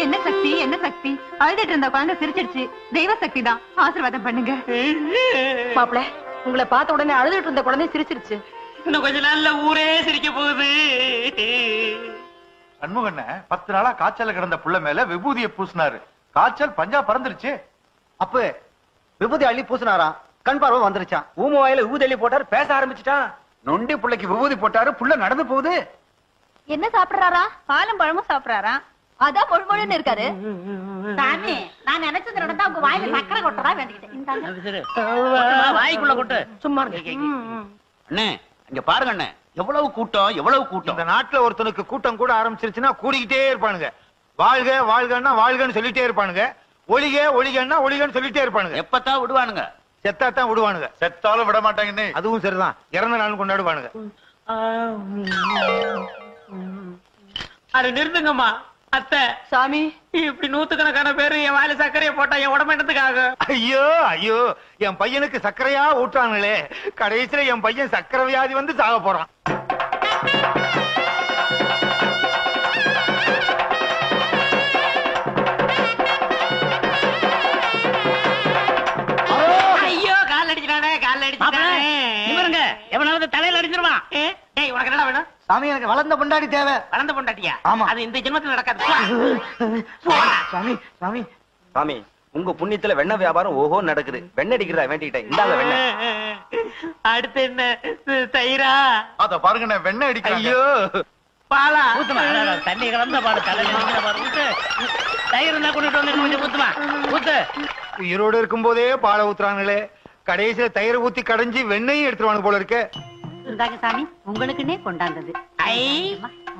Speaker 7: என்ன சக்தி, என்ன சக்தி? அழுதுட்டு இருந்த குழந்தை சிரிச்சிடுச்சு. தெய்வ சக்தி தான், ஆசீர்வாதம் பண்ணுங்க.
Speaker 3: மாப்பிள, உங்களை பார்த்த உடனே அழுதுட்டு இருந்த குழந்தை சிரிச்சிருச்சு.
Speaker 2: இன்னும் கொஞ்ச நாள்ல ஊரே சிரிக்க போகுது.
Speaker 8: சண்முகண்ண 10 நாளா காய்ச்சல கிடந்த புள்ள மேல விபூதியை பூசினாரு. காய்ச்சல் பஞ்சா பறந்துருச்சு.
Speaker 1: அப்ப விபூதி அள்ளி பூசினாராம், கண் பார்வை வந்துருச்சான். ஊம வாயில விபூதி அள்ளி போட்டாரு, பேச ஆரம்பிச்சுட்டான்.
Speaker 8: நொண்டி புள்ளைக்கு விபூதி போட்டாரு, புள்ள நடந்து போகுது.
Speaker 7: என்ன சாப்பிடுறாரா? பாலும் பழமும் சாப்பிடுறாரா? அதான் பொழுமொழின்னு இருக்காரு. சாமி, நான் நினைச்சது நடந்தா உங்க வாயில சக்கரை கொட்டதா வேண்டிக்கிட்டேன்.
Speaker 5: வாய்க்குள்ள கொட்டு.
Speaker 3: சும்மா
Speaker 6: அண்ணே, இங்க பாருங்க அண்ணே, எவ்வளவு கூட்டம், எவ்வளவு கூட்டம். இந்த நாட்டுல ஒருத்தனுக்கு கூட்டம் கூட ஆரம்பிச்சிருச்சுன்னா கூடிக்கிட்டே இருப்பானுங்க. வாழ்க வாழ்கன்னா வாழ்கன்னு சொல்லிட்டே இருப்பானுங்க. ஒளிக ஒளிகன்னா ஒளிகன்னு சொல்லிட்டே இருப்பானுங்க. எப்பத்தான் விடுவானுங்க? செத்தாத்தான் விடுவானுங்க.
Speaker 8: செத்தாலும் விட மாட்டாங்கன்னு.
Speaker 6: அதுவும் சரிதான், இறந்த நாள் கொண்டாடுவானுங்க.
Speaker 2: அது நிறுத்துங்கம்மா. அத்தை,
Speaker 3: சாமி,
Speaker 2: இப்படி 100கணக்கான பேரு என் வாயில சர்க்கரையை போட்டா என் உடம்பு என்னத்துக்காக?
Speaker 6: ஐயோ ஐயோ, என் பையனுக்கு சர்க்கரையா ஊட்டானுங்களே. கடைசியில என் பையன் சர்க்கரை வியாதி வந்து சாக போறான்.
Speaker 2: ஐயோ, கால் அடிச்சிட்டானே, கால் அடிச்சிட்டானே.
Speaker 5: இவருங்க எவனாவது தலையில அடிச்சிருவான்.
Speaker 2: டேய், உனக்கு என்னடா வேணும்?
Speaker 1: சாமி, எனக்கு வளர்ந்த பொண்டாடி தேவை.
Speaker 2: வளர்ந்த பொண்டாட்டியா?
Speaker 1: ஆமா.
Speaker 2: அது இந்த ஜென்மத்துல நடக்காது.
Speaker 1: சாமி சாமி சாமி,
Speaker 9: உங்க புண்ணியத்துல வெண்ணெய் வியாபாரம் ஓஹோ நடக்குது. வெண்ணெய் அடிக்கிறதா வேண்டிக்கிட்டேன். இந்தாங்க வெண்ணெய்.
Speaker 5: அடுத்து என்ன தயிரா?
Speaker 8: அத பாருங்க வெண்ணெய் அடிக்க.
Speaker 5: ஐயோ பாலா ஊத்துமா. தண்ணி கலந்த பாடு தலையில பாடு ஊத்து. தயிர் இருந்தா கொண்டுட்டு வந்து கொஞ்சம் ஊத்துமா ஊத்து.
Speaker 6: உயிரோடு இருக்கும் போதே பாலை ஊத்துறாங்களே, கடைசியில தயிரை ஊத்தி கடைஞ்சி வெண்ணையும் எடுத்துருவாங்க போல இருக்கு.
Speaker 7: இருந்தாங்க சாமி, உங்களுக்குன்னே கொண்டாந்தது.
Speaker 5: ஐ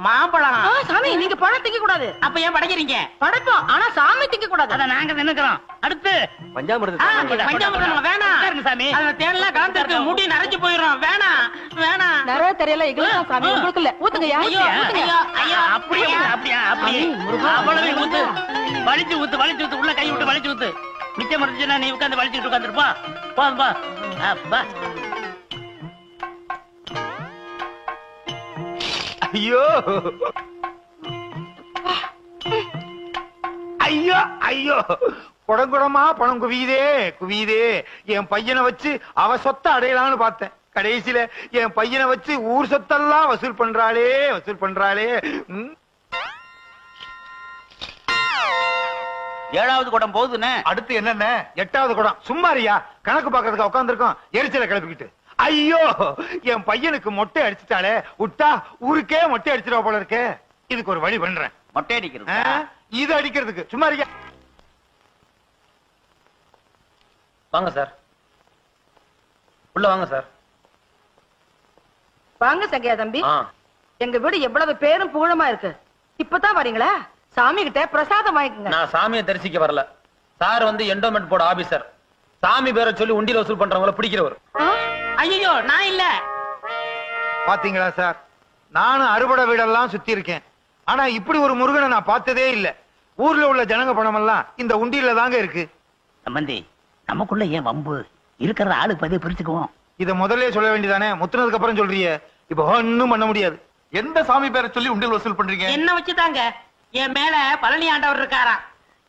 Speaker 5: மாம்பழம்.
Speaker 3: சாமி நீங்க பழம் திங்க கூடாது.
Speaker 5: அப்ப ஏன் படைக்கிறீங்க?
Speaker 3: படைப்போம், ஆனா சாமி திங்க கூடாது.
Speaker 5: அத நாங்க நினைக்கிறோம். அடுத்து பஞ்சாமிர்தம் வேணாம் சாமி. அதுல தேன்லாம் கலந்துருக்கு, முடி நரைஞ்சு போயிடும். வேணாம் வேணாம்.
Speaker 3: நிறைய தெரியல எங்களுக்கு சாமி, உங்களுக்கு இல்ல. ஊத்துங்கய்யா.
Speaker 5: ஐயோ ஐயோ அப்படியே அப்படியே அப்படியே அவ்வளவு ஊத்து. வலிச்சு ஊத்து வலிச்சு ஊத்து. உள்ள கை விட்டு வலிச்சு ஊத்து. மிச்சம் இருந்துச்சுன்னா நீ உட்காந்து வலிச்சுட்டு உட்காந்துருப்பா. போதும்பா. அப்பா
Speaker 6: ஐயோ ஐயோ ஐயோ, குடங்குடமா பணம் குவியுதே குவியுதே. என் பையனை வச்சு அவ சொத்தை அடையலாம்னு பார்த்தேன். கடைசியில என் பையனை வச்சு ஊர் சொத்தெல்லாம் வசூல் பண்றாளே வசூல் பண்றாளே.
Speaker 5: 7வது குடம் போகுதுன்னு.
Speaker 6: அடுத்து என்னென்ன? 8வது குடம். சும்மாரியா, கணக்கு பாக்குறதுக்கு உட்காந்துருக்கோம் எரிச்சலை கிளப்பிக்கிட்டு. ஐயோ, என் பையனுக்கு மொட்டை அடிச்சுட்டாலே, விட்டா ஊருக்கே மொட்டை அடிச்சிருவா போல இருக்கே. இதுக்கு ஒரு வழி பண்றேன்.
Speaker 5: மொட்டை அடிக்கிறது
Speaker 6: இது அடிக்கிறதுக்கு சும்மாரியா.
Speaker 9: வாங்க சார், உள்ள வாங்க சார்.
Speaker 3: வாங்க சங்கையா தம்பி. எங்க வீடு எவ்வளவு பேரும் புகழமா இருக்கு. இப்பதான் வரீங்களா? சாமி கிட்ட பிரசாதம் வாங்கிக்கங்க.
Speaker 9: நான் சாமியை தரிசிக்க வரல சார். வந்து என்டோமெண்ட் போர்டு ஆபீசர். சாமி பேரை சொல்லி உண்டியல் வசூல் பண்றவங்கள பிடிக்கிறவர்.
Speaker 5: ஐயோ நான் இல்ல.
Speaker 6: பாத்தீங்களா சார், நானும் அறுபடை வீடெல்லாம் சுத்தி இருக்கேன். ஆனா இப்படி ஒரு முருகனை நான் பார்த்ததே இல்ல. ஊர்ல உள்ள ஜனங்க பணம் எல்லாம் இந்த உண்டியில தாங்க இருக்கு.
Speaker 5: சம்பந்தி, நமக்குள்ள ஏன் வம்பு? இருக்கிற ஆளுக்கு பதிவு பிரிச்சுக்குவோம்.
Speaker 6: இத முதல்ல சொல்ல வேண்டியதானே, முத்துனதுக்கு அப்புறம் சொல்றியே. இப்ப ஒண்ணும் பண்ண முடியாது.
Speaker 8: எந்த சாமி பேரை சொல்லி உண்டியல் வசூல் பண்றீங்க?
Speaker 5: என்ன வச்சுதாங்க என் மேல பழனி ஆண்டவர் இருக்காராம்.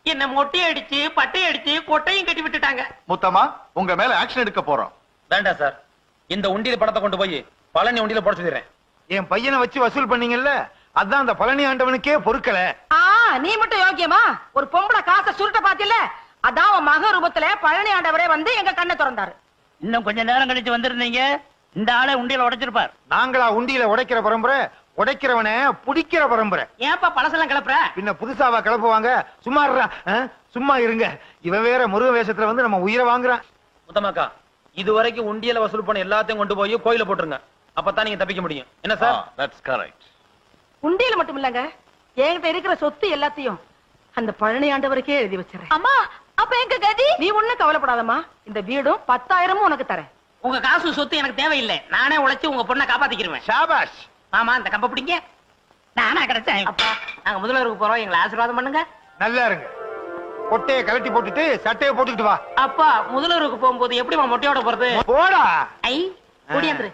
Speaker 5: என்ன மொட்டை அடிச்சு பட்டை அடிச்சு கொட்டையும் கட்டி விட்டுட்டாங்க.
Speaker 8: முத்தமா, உங்க மேல ஆக்ஷன் எடுக்க போறோம்.
Speaker 9: வேண்டாம் சார், இந்த உண்டியல் பணத்தை கொண்டு போய் பழனி உண்டியல போட சொல்லிடுறேன்.
Speaker 6: என் பையனை வச்சு வசூல் பண்ணீங்கல்ல, அதான் அந்த பழனி ஆண்டவனுக்கே பொறுக்கல.
Speaker 3: நீ மட்டும் யோக்கியமா? ஒரு பொம்பளை காசை சுருட்ட பாத்தில, அதான் உன் மக ரூபத்துல பழனி ஆண்டவரே வந்து எங்க கண்ணை திறந்தாரு.
Speaker 5: இன்னும் கொஞ்ச நேரம் கழிச்சு வந்திருந்தீங்க, இந்த ஆளை உண்டியல உடைச்சிருப்பார்.
Speaker 6: நாங்களா உண்டியில உடைக்கிற பரம்பரை? உடைக்கிறவனை புடிக்கிற பரம்பரை.
Speaker 5: ஏன்பா பழசெல்லாம் கிளப்புற?
Speaker 6: பின்ன புதுசாவா கிளப்புவாங்க? சும்மா சும்மா இருங்க. இவன் வேற முருக வேஷத்துல வந்து நம்ம உயிரை வாங்குறான்.
Speaker 9: முத்தமாக்கா, இதுவரைக்கும் உண்டியல வசூல் பண்ண எல்லாத்தையும் கொண்டு போய் கோயில போட்டுருங்க. அப்பதான் நீங்க தப்பிக்க முடியும். என்ன சார்?
Speaker 8: That's correct.
Speaker 3: உண்டியில மட்டும் இல்லங்க, என்கிட்ட இருக்கிற சொத்து எல்லாத்தையும் அந்த பழனி ஆண்டவருக்கே எழுதி வச்சிடறேன்.
Speaker 7: அம்மா, அப்ப எங்க கதி?
Speaker 3: நீ ஒண்ணும் கவலைப்படாதம்மா, இந்த வீடும் 10,000 உனக்கு தரேன்.
Speaker 5: உங்க காசு சொத்து எனக்கு தேவையில்லை. நானே உழைச்சு உங்க பொண்ணை காப்பாத்திக்கிருவேன்.
Speaker 6: ஷாபாஷ்.
Speaker 5: ஆமா, இந்த கம்ப பிடிங்க. நானா கிடைச்சேன். அப்பா, நாங்க முதல்வருக்கு போறோம், எங்களை ஆசீர்வாதம் பண்ணுங்க.
Speaker 6: நல்லா இருங்க. கொட்டையை கலட்டி போட்டுட்டு சட்டையை போட்டுக்கிட்டு வா.
Speaker 5: அப்பா, முதல்வருக்கு போகும்போது எப்படிமா மொட்டையோட போறது?
Speaker 6: போடா.
Speaker 5: ஐ ஓடியாந்துரு.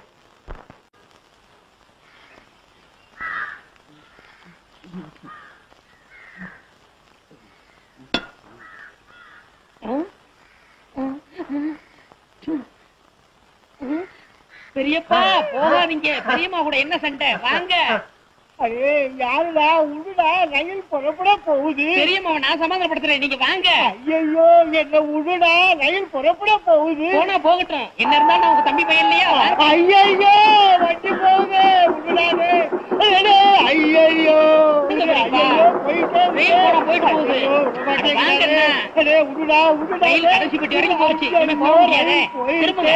Speaker 5: பெரியப்பா போகாதீங்க. பெரியம்மா கூட என்ன சண்டை? வாங்க.
Speaker 10: அரே யாருடா? உடுடா, ரயில் புறப்பட போகுது.
Speaker 5: பெரியம்மாவை நான் சமாதானப்படுத்துறேன், நீங்க வாங்க.
Speaker 10: ஐயோ, என்ன உடுடா, ரயில் புறப்பட போகுது.
Speaker 5: போனா போகட்டும், என்ன இருந்தாலும் உங்க தம்பி பையன் இல்லையா?
Speaker 10: ஐயோ, வண்டி போகுது. உடுடாது. ஐயோ
Speaker 5: போயிட்டு போகுது.
Speaker 10: உடுடா உடுடா.
Speaker 5: ரயில் கடைசி பெட்டி வரைக்கும் போச்சு. இனிமே போக முடியாது. திரும்புங்க.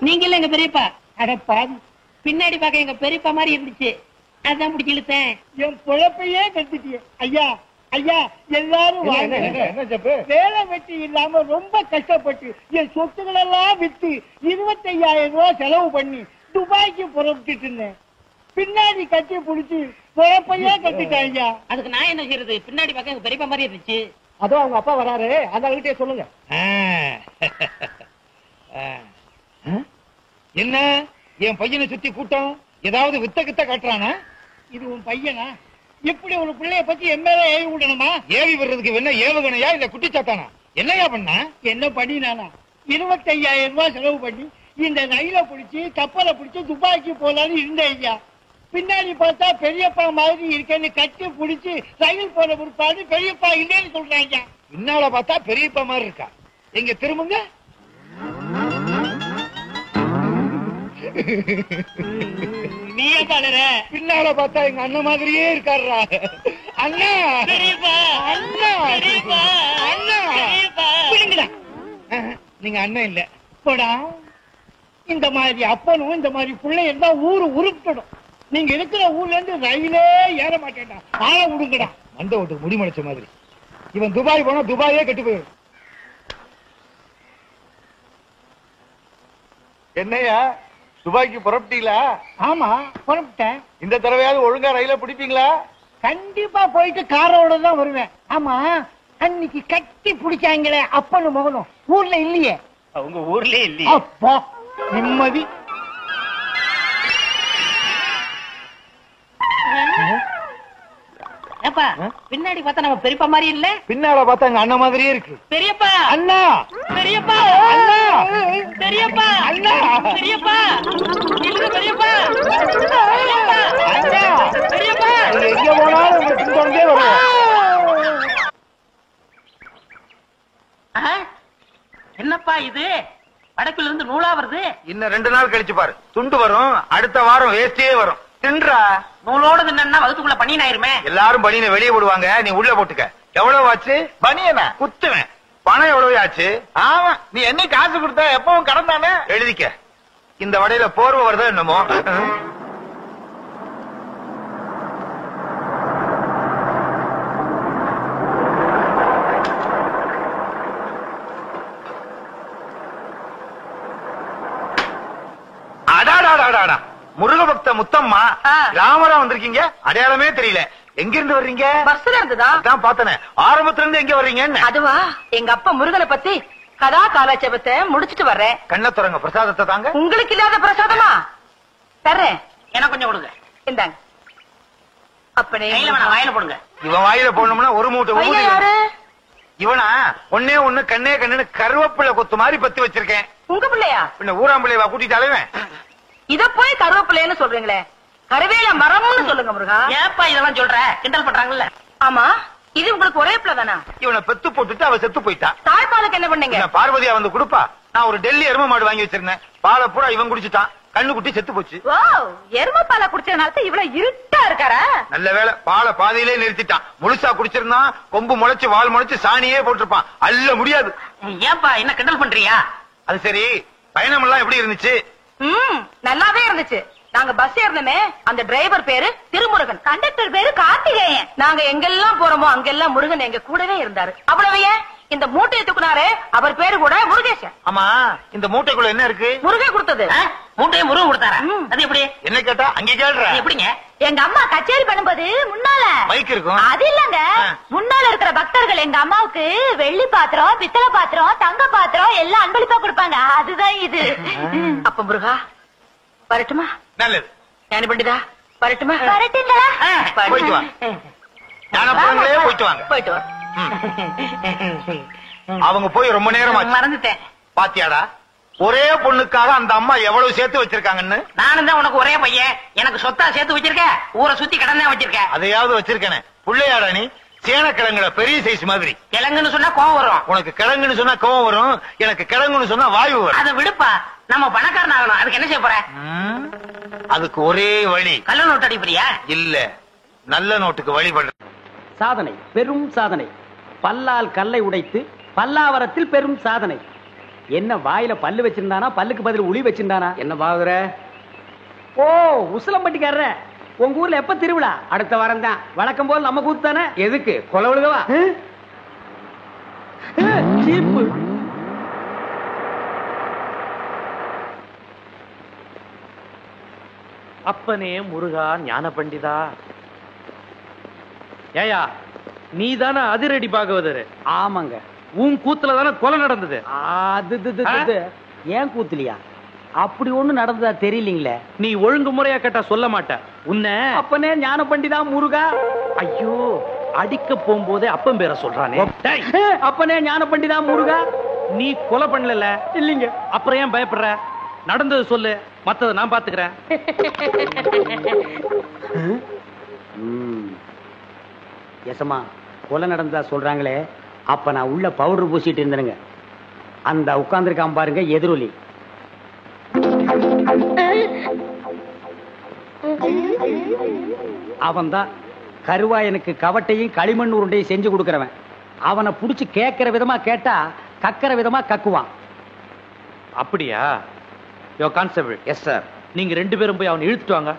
Speaker 5: நீங்க இல்ல எங்க பெரியப்பா.
Speaker 10: அடப்பா,
Speaker 5: பின்னாடி பாக்க எங்க பெரியப்பா மாதிரி இருந்துச்சு, அதான் பிடிச்சி இழுத்தேன்.
Speaker 10: என் பொழப்பையே கட்டிட்டிய. ஐயா ஐயா, எல்லாரும் வேலை வெட்டி இல்லாம ரொம்ப கஷ்டப்பட்டு என் சொத்துக்கள் எல்லாம் வித்து 25,000 ரூபாய் செலவு பண்ணி துபாய்க்கு புறப்பட்டு இருந்தேன். பின்னாடி கட்டி புடிச்சு பொழப்பையே கட்டிட்டேன் ஐயா.
Speaker 5: அதுக்கு நான் என்ன செய்யறது? பின்னாடி பாக்க எங்க பெரியப்பா மாதிரி இருந்துச்சு.
Speaker 10: அதோ அவங்க அப்பா வராரு, அந்த அவர்கிட்டயே சொல்லுங்க.
Speaker 6: என்ன என் பையனை சுத்தி கூட்டம் ஏதாவது வித்த கித்த காட்டுறானா?
Speaker 10: இது உன் பையனா? இப்படி ஒரு பிள்ளைய பத்தி எம்எல்ஏ ஏவி விடணுமா?
Speaker 6: ஏவி வர்றதுக்கு என்ன ஏவுகணையா இல்ல குட்டிச்சாத்தானா? என்னையா பண்ணா?
Speaker 10: என்ன பண்ணினானா? 25,000 ரூபாய் செலவு பண்ணி இந்த ரயில பிடிச்சி கப்பலை பிடிச்சி துபாய்க்கு போலான்னு இருந்தேன் ஐயா. பின்னாடி பார்த்தா பெரியப்பா மாதிரி இருக்கேன்னு கட்டி புடிச்சு ரயில் போன பிற்பாடு பெரியப்பா இல்லைன்னு சொல்றாங்க.
Speaker 6: பின்னால பார்த்தா பெரியப்பா மாதிரி இருக்கா. எங்க திரும்புங்க.
Speaker 10: நீயே பாடுற.
Speaker 6: பின்னால பார்த்தா எங்க அண்ணன் மாதிரியே இருக்காருடா. அண்ணா
Speaker 10: பெரியப்பா
Speaker 6: அண்ணா
Speaker 10: பெரியப்பா
Speaker 6: அண்ணா
Speaker 10: பெரியப்பா.
Speaker 6: பிடிங்கடா. நீங்க அண்ணன் இல்ல
Speaker 10: போடா. இந்த மாதிரி அப்பனும் இந்த மாதிரி பிள்ளை இருந்தா ஊரு உருப்பிடும். நீங்க இருக்கிற ஊர்ல இருந்து ரயிலே ஏற மாட்டேன்டா. ஆள விடுங்கடா.
Speaker 6: மண்ட ஓட்டுக்கு முடிமடைச்ச மாதிரி. இவன் துபாய் போனா துபாயே கெட்டு போயிடும். என்னையா துபாய்க்கு புறப்பட்டீங்களா?
Speaker 10: ஆமா புறப்பட்டேன்.
Speaker 6: இந்த தடவையாவது ஒழுங்கா ரயில பிடிப்பீங்களா?
Speaker 10: கண்டிப்பா போயிட்டு காரோட தான் வருவேன். ஆமா அன்னைக்கு கட்டி பிடிச்சாங்களே அப்பனும் மகனும் ஊர்ல இல்லையே.
Speaker 5: அவங்க ஊர்லயே இல்லையே.
Speaker 10: அப்பா நிம்மதி.
Speaker 2: ஏப்பா பின்னாடி பார்த்தா நம்ம பெரியப்பா மாதிரி இல்ல.
Speaker 6: பின்னால பார்த்தா எங்க அண்ணன் மாதிரியே இருக்கு.
Speaker 2: பெரியப்பா
Speaker 6: அண்ணா
Speaker 2: பெரியப்பா
Speaker 6: அண்ணா
Speaker 2: பெரியப்பா
Speaker 6: அண்ணா
Speaker 2: பெரியப்பா இல்ல பெரியப்பா பெரியப்பா
Speaker 6: அண்ணா
Speaker 2: பெரியப்பா
Speaker 6: நீங்க எங்க போனாலும் உங்க பின்தொடர்ந்தே வருவோம்.
Speaker 5: என்னப்பா இது வடக்குல இருந்து நூலா வருது.
Speaker 6: இன்னும் 2 நாள் கழிச்சு பாரு துண்டு வரும். அடுத்த வாரம் வேஸ்டே வரும். தின்றா.
Speaker 5: நூலோட தின்னா வகுத்துக்குள்ள பண்ணி ஆயிருமே.
Speaker 6: எல்லாரும் பனியனை வெளியே போடுவாங்க. நீ உள்ள போட்டுக்க. எவ்வளவு ஆச்சு? பனியனா குத்துவேன். பணம் எவ்வளவு ஆச்சு? ஆமா நீ என்ன காசு கொடுத்த எப்பவும் கடன் தானே. எழுதிக்க. இந்த வடையில போர்வை வருதோ என்னமோ. அடாடாடாடா முருக பக்த முத்தம்மா ராமரா வந்திருக்கீங்க. அடையாளமே தெரியல. எங்க இருந்து வர்றீங்க?
Speaker 3: பஸ்ல இருந்துதா?
Speaker 6: அதான் பார்த்தனே. ஆரம்பத்துல இருந்து எங்க வர்றீங்க?
Speaker 3: அதுவா எங்க அப்பா முருகனை பத்தி கதா காலாட்சேபத்தை முடிச்சிட்டு வர்றேன்.
Speaker 6: கண்ண துறங்க. பிரசாதத்தை தாங்க.
Speaker 3: உங்களுக்கு இல்லாத பிரசாதமா? தர்றேன்.
Speaker 5: எனக்கு கொஞ்சம் கொடுங்க.
Speaker 3: இந்தாங்க. அப்பனே
Speaker 5: கையில வேணா வாயில போடுங்க.
Speaker 6: இவன் வாயில போடணும்னா ஒரு மூட்டை
Speaker 3: பையன்
Speaker 6: ஊதி.
Speaker 3: யாரு?
Speaker 6: இவனா ஒன்னே ஒண்ணு கண்ணே கண்ணுன்னு கருவேப்பிள்ளை கொத்து மாதிரி பத்தி வச்சிருக்கேன்.
Speaker 3: உங்க பிள்ளையா?
Speaker 6: பின்ன ஊராம்பிள்ளைவா கூட்டிட்டு அலைவேன்.
Speaker 3: இத போய் கருவேப்பிள்ளைன்னு சொல்றீங்களே. கருவேல மரம்னு சொல்லுங்க முருகா.
Speaker 5: ஏப்பா இதெல்லாம் சொல்ற? கிண்டல் பண்றாங்கல்ல.
Speaker 3: ஆமா இது உங்களுக்கு ஒரே பிள்ளை தானா?
Speaker 6: இவனை பெத்து போட்டுட்டு அவ செத்து போயிட்டா.
Speaker 3: தாய்ப்பாலுக்கு என்ன பண்ணீங்க?
Speaker 6: என்ன பார்வதியா வந்து கொடுப்பா. நான் ஒரு டெல்லி எரும மாடு வாங்கி வச்சிருந்தேன். பாலை பூரா இவன் குடிச்சுட்டான். கண்ணு குட்டி செத்து போச்சு.
Speaker 3: ஓ எரும பாலை குடிச்சதுனால இவ்வளவு இருட்டா இருக்காரா?
Speaker 6: நல்ல வேளை பாலை பாதியிலே நிறுத்திட்டான். முழுசா குடிச்சிருந்தான் கொம்பு முளைச்சு வால் முளைச்சு சாணியே போட்டிருப்பான். அள்ள முடியாது.
Speaker 5: ஏப்பா என்ன கிண்டல் பண்றியா?
Speaker 6: அது சரி பயணம் எல்லாம் எப்படி இருந்துச்சு?
Speaker 3: நல்லாவே இருந்துச்சு. நாங்க பஸ் ஏறணுமே அந்த டிரைவர் பேரு திருமுருகன், கண்டக்டர் பேரு கார்த்திகேயன். நாங்க எங்கெல்லாம் போறோமோ அங்கெல்லாம் முருகன் எங்க கூடவே இருந்தாரு. அவ்வளவு ஏன் இந்த மூட்டையை தூக்குனாரு அவர் பேரு கூட முருகேசன்.
Speaker 6: ஆமா இந்த மூட்டைக்குள்ள என்ன இருக்கு?
Speaker 3: முருகே கொடுத்தது.
Speaker 5: மூட்டையை முருகன் கொடுத்தாரா? அது எப்படி?
Speaker 6: என்ன கேட்டா அங்க கேள்ற.
Speaker 5: எப்படிங்க?
Speaker 3: எங்க அம்மா கச்சேரி பண்ணும்போது முன்னால
Speaker 6: மைக் இருக்கும்.
Speaker 3: அது இல்லங்க முன்னால இருக்கிற பக்தர்கள் எங்க அம்மாவுக்கு வெள்ளி பாத்திரம் பித்தளை பாத்திரம் தங்க பாத்திரம் எல்லாம் அன்பளிப்பா கொடுப்பாங்க. அதுதான் இது. அப்ப முருகா வரட்டுமா?
Speaker 6: நல்லது.
Speaker 3: ஞானி பண்டிதா வரட்டுமா? வரட்டுங்களா?
Speaker 6: போயிட்டு வா. ஞானப்பழங்களே போயிட்டு வாங்க.
Speaker 3: போயிட்டு வா.
Speaker 6: அவங்க போய் ரொம்ப நேரம்
Speaker 5: மறந்துட்டேன்.
Speaker 6: பாத்தியாடா ஒரே பொண்ணுக்காக அந்த அம்மா எவ்வளவு சேர்த்து வச்சிருக்காங்கன்னு.
Speaker 5: நானும் தான் உனக்கு ஒரே பையன். எனக்கு சொத்தா சேர்த்து வச்சிருக்க. ஊரை சுத்தி கடன் தான் வச்சிருக்க.
Speaker 6: அதையாவது வச்சிருக்கேனே. புள்ளையாடா நீ? சேனக்கிழங்குல பெரிய சைஸ் மாதிரி.
Speaker 5: கிழங்குன்னு சொன்னா கோவம் வரும்.
Speaker 6: உனக்கு கிழங்குன்னு சொன்னா கோவம் வரும். எனக்கு கிழங்குன்னு சொன்னா வாயு வரும்.
Speaker 5: அதை விடுப்பா. நம்ம பணக்காரன் ஆகணும். அதுக்கு என்ன செய்ய போற?
Speaker 6: அதுக்கு ஒரே வழி.
Speaker 5: கள்ள நோட்டு அடிப்பறியா?
Speaker 6: இல்ல நல்ல நோட்டுக்கு வழி பண்ற.
Speaker 11: சாதனை, பெரும் சாதனை. பல்லால் கல்லை உடைத்து பல்லாவரத்தில் பெரும் சாதனை. என்ன வாயில பல்லு வச்சிருந்தானா பல்லுக்கு பதில் உளி வச்சிருந்தானா? என்ன பாக்குற? ஓ உசிலம்பட்டிக்காரர. உங்க ஊர்ல எப்ப திருவிழா? அடுத்த வாரம் தான். வழக்கம் போல் நம்ம கூத்து தானே. எதுக்கு? கொலவுழுகவா? சீப்பு.
Speaker 9: அப்பனே முருகா ஞான பண்டிதா. ஏயா நீ தானே அதிரடி பாகவதர்?
Speaker 11: ஆமாங்க.
Speaker 9: உன் கூத்துல தானே கொலை நடந்தது.
Speaker 11: அது ஏன் கூத்துலியா? அப்படி ஒண்ணு நடந்ததா தெரியலீங்களே.
Speaker 9: நீ ஒழுங்கு முறையா கேட்டா சொல்ல மாட்ட. உன்ன
Speaker 11: அப்பனே ஞான பண்டிதா முருகா.
Speaker 9: ஐயோ அடிக்க போகும்போதே அப்பன் பேரை சொல்றானே.
Speaker 11: அப்பனே ஞான பண்டிதா முருகா.
Speaker 9: நீ கொலை பண்ணல?
Speaker 11: இல்லீங்க.
Speaker 9: அப்புறம் ஏன் பயப்படுற? நடந்தது சொல்லு. மத்தத நான் பாத்துக்கிறேன்.
Speaker 11: எசமா கொலை நடந்ததா சொல்றாங்களே, அப்ப நான் உள்ள பவுடர் பூசிட்டு இருந்தேனுங்க. அந்த உட்கார்ந்துருக்கான் பாருங்க எதிரொலி. அவன் தான் கருவாயனுக்கு கவட்டையும் களிமண் உருண்டையும் செஞ்சு கொடுக்கறவன். அவனை புடிச்சு கேட்கிற விதமா கேட்டா கக்கிற விதமா கக்குவான்.
Speaker 9: அப்படியா? யோ கான்ஸ்டபிள்.
Speaker 6: Yes sir.
Speaker 9: நீங்க 2 பேரும் போய் அவனை இழுத்துட்டு வாங்க.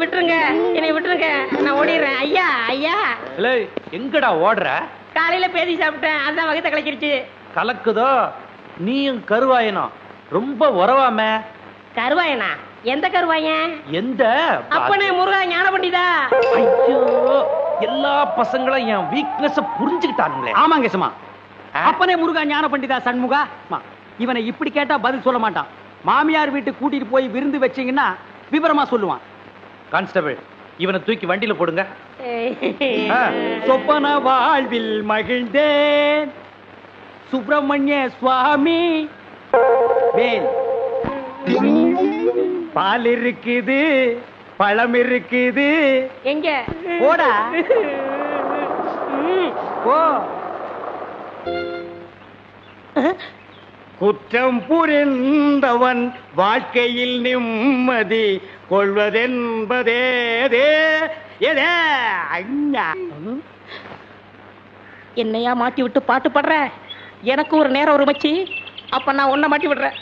Speaker 2: விட்டுருங்க, என்னை விட்டுருங்க, நான் ஓடிடுறேன். ஐயா ஐயா.
Speaker 9: இல்லை, எங்கடா ஓடுற?
Speaker 2: காலையில பேதி சாப்பிட்டேன், அதான் வகத்தை கலக்கிருச்சு.
Speaker 9: கலக்குதோ? நீயும் கருவாயனும் ரொம்ப உறவாம.
Speaker 2: கருவாயனா? எந்த கருவாயன்?
Speaker 9: எந்த?
Speaker 2: அப்பனே முருகா ஞான பண்டிதா.
Speaker 9: ஐயோ, எல்லா பசங்களும் என் வீக்னஸ் புரிஞ்சுக்கிட்டானுங்களே.
Speaker 11: ஆமாங்க சும்மா. அப்பனே முருகா ஞான பண்டிதா சண்முகா. இவனை இப்படி கேட்டா பதில் சொல்ல மாட்டான். மாமியார் வீட்டு கூட்டிட்டு போய் விருந்து வச்சீங்கன்னா விவரமா சொல்லுவான்.
Speaker 9: கான்ஸ்டபிள், இவனை தூக்கி வண்டியில போடுங்க.
Speaker 11: சொப்பன வாழ்வில் மகிழ்ந்தேன் சுப்பிரமணிய சுவாமி. வேல் பால் இருக்குது, பழம் இருக்குது.
Speaker 2: எங்க
Speaker 11: போடா போ. குற்றம் புரிந்தவன் வாழ்க்கையில் நிம்மதி கொள்வதென்பதே
Speaker 2: என்னையா மாட்டி விட்டு பாட்டு பாடுற? எனக்கு ஒரு நேரம் ஒரு மச்சி, அப்ப நான் உன்னை மாட்டி விடுறேன்.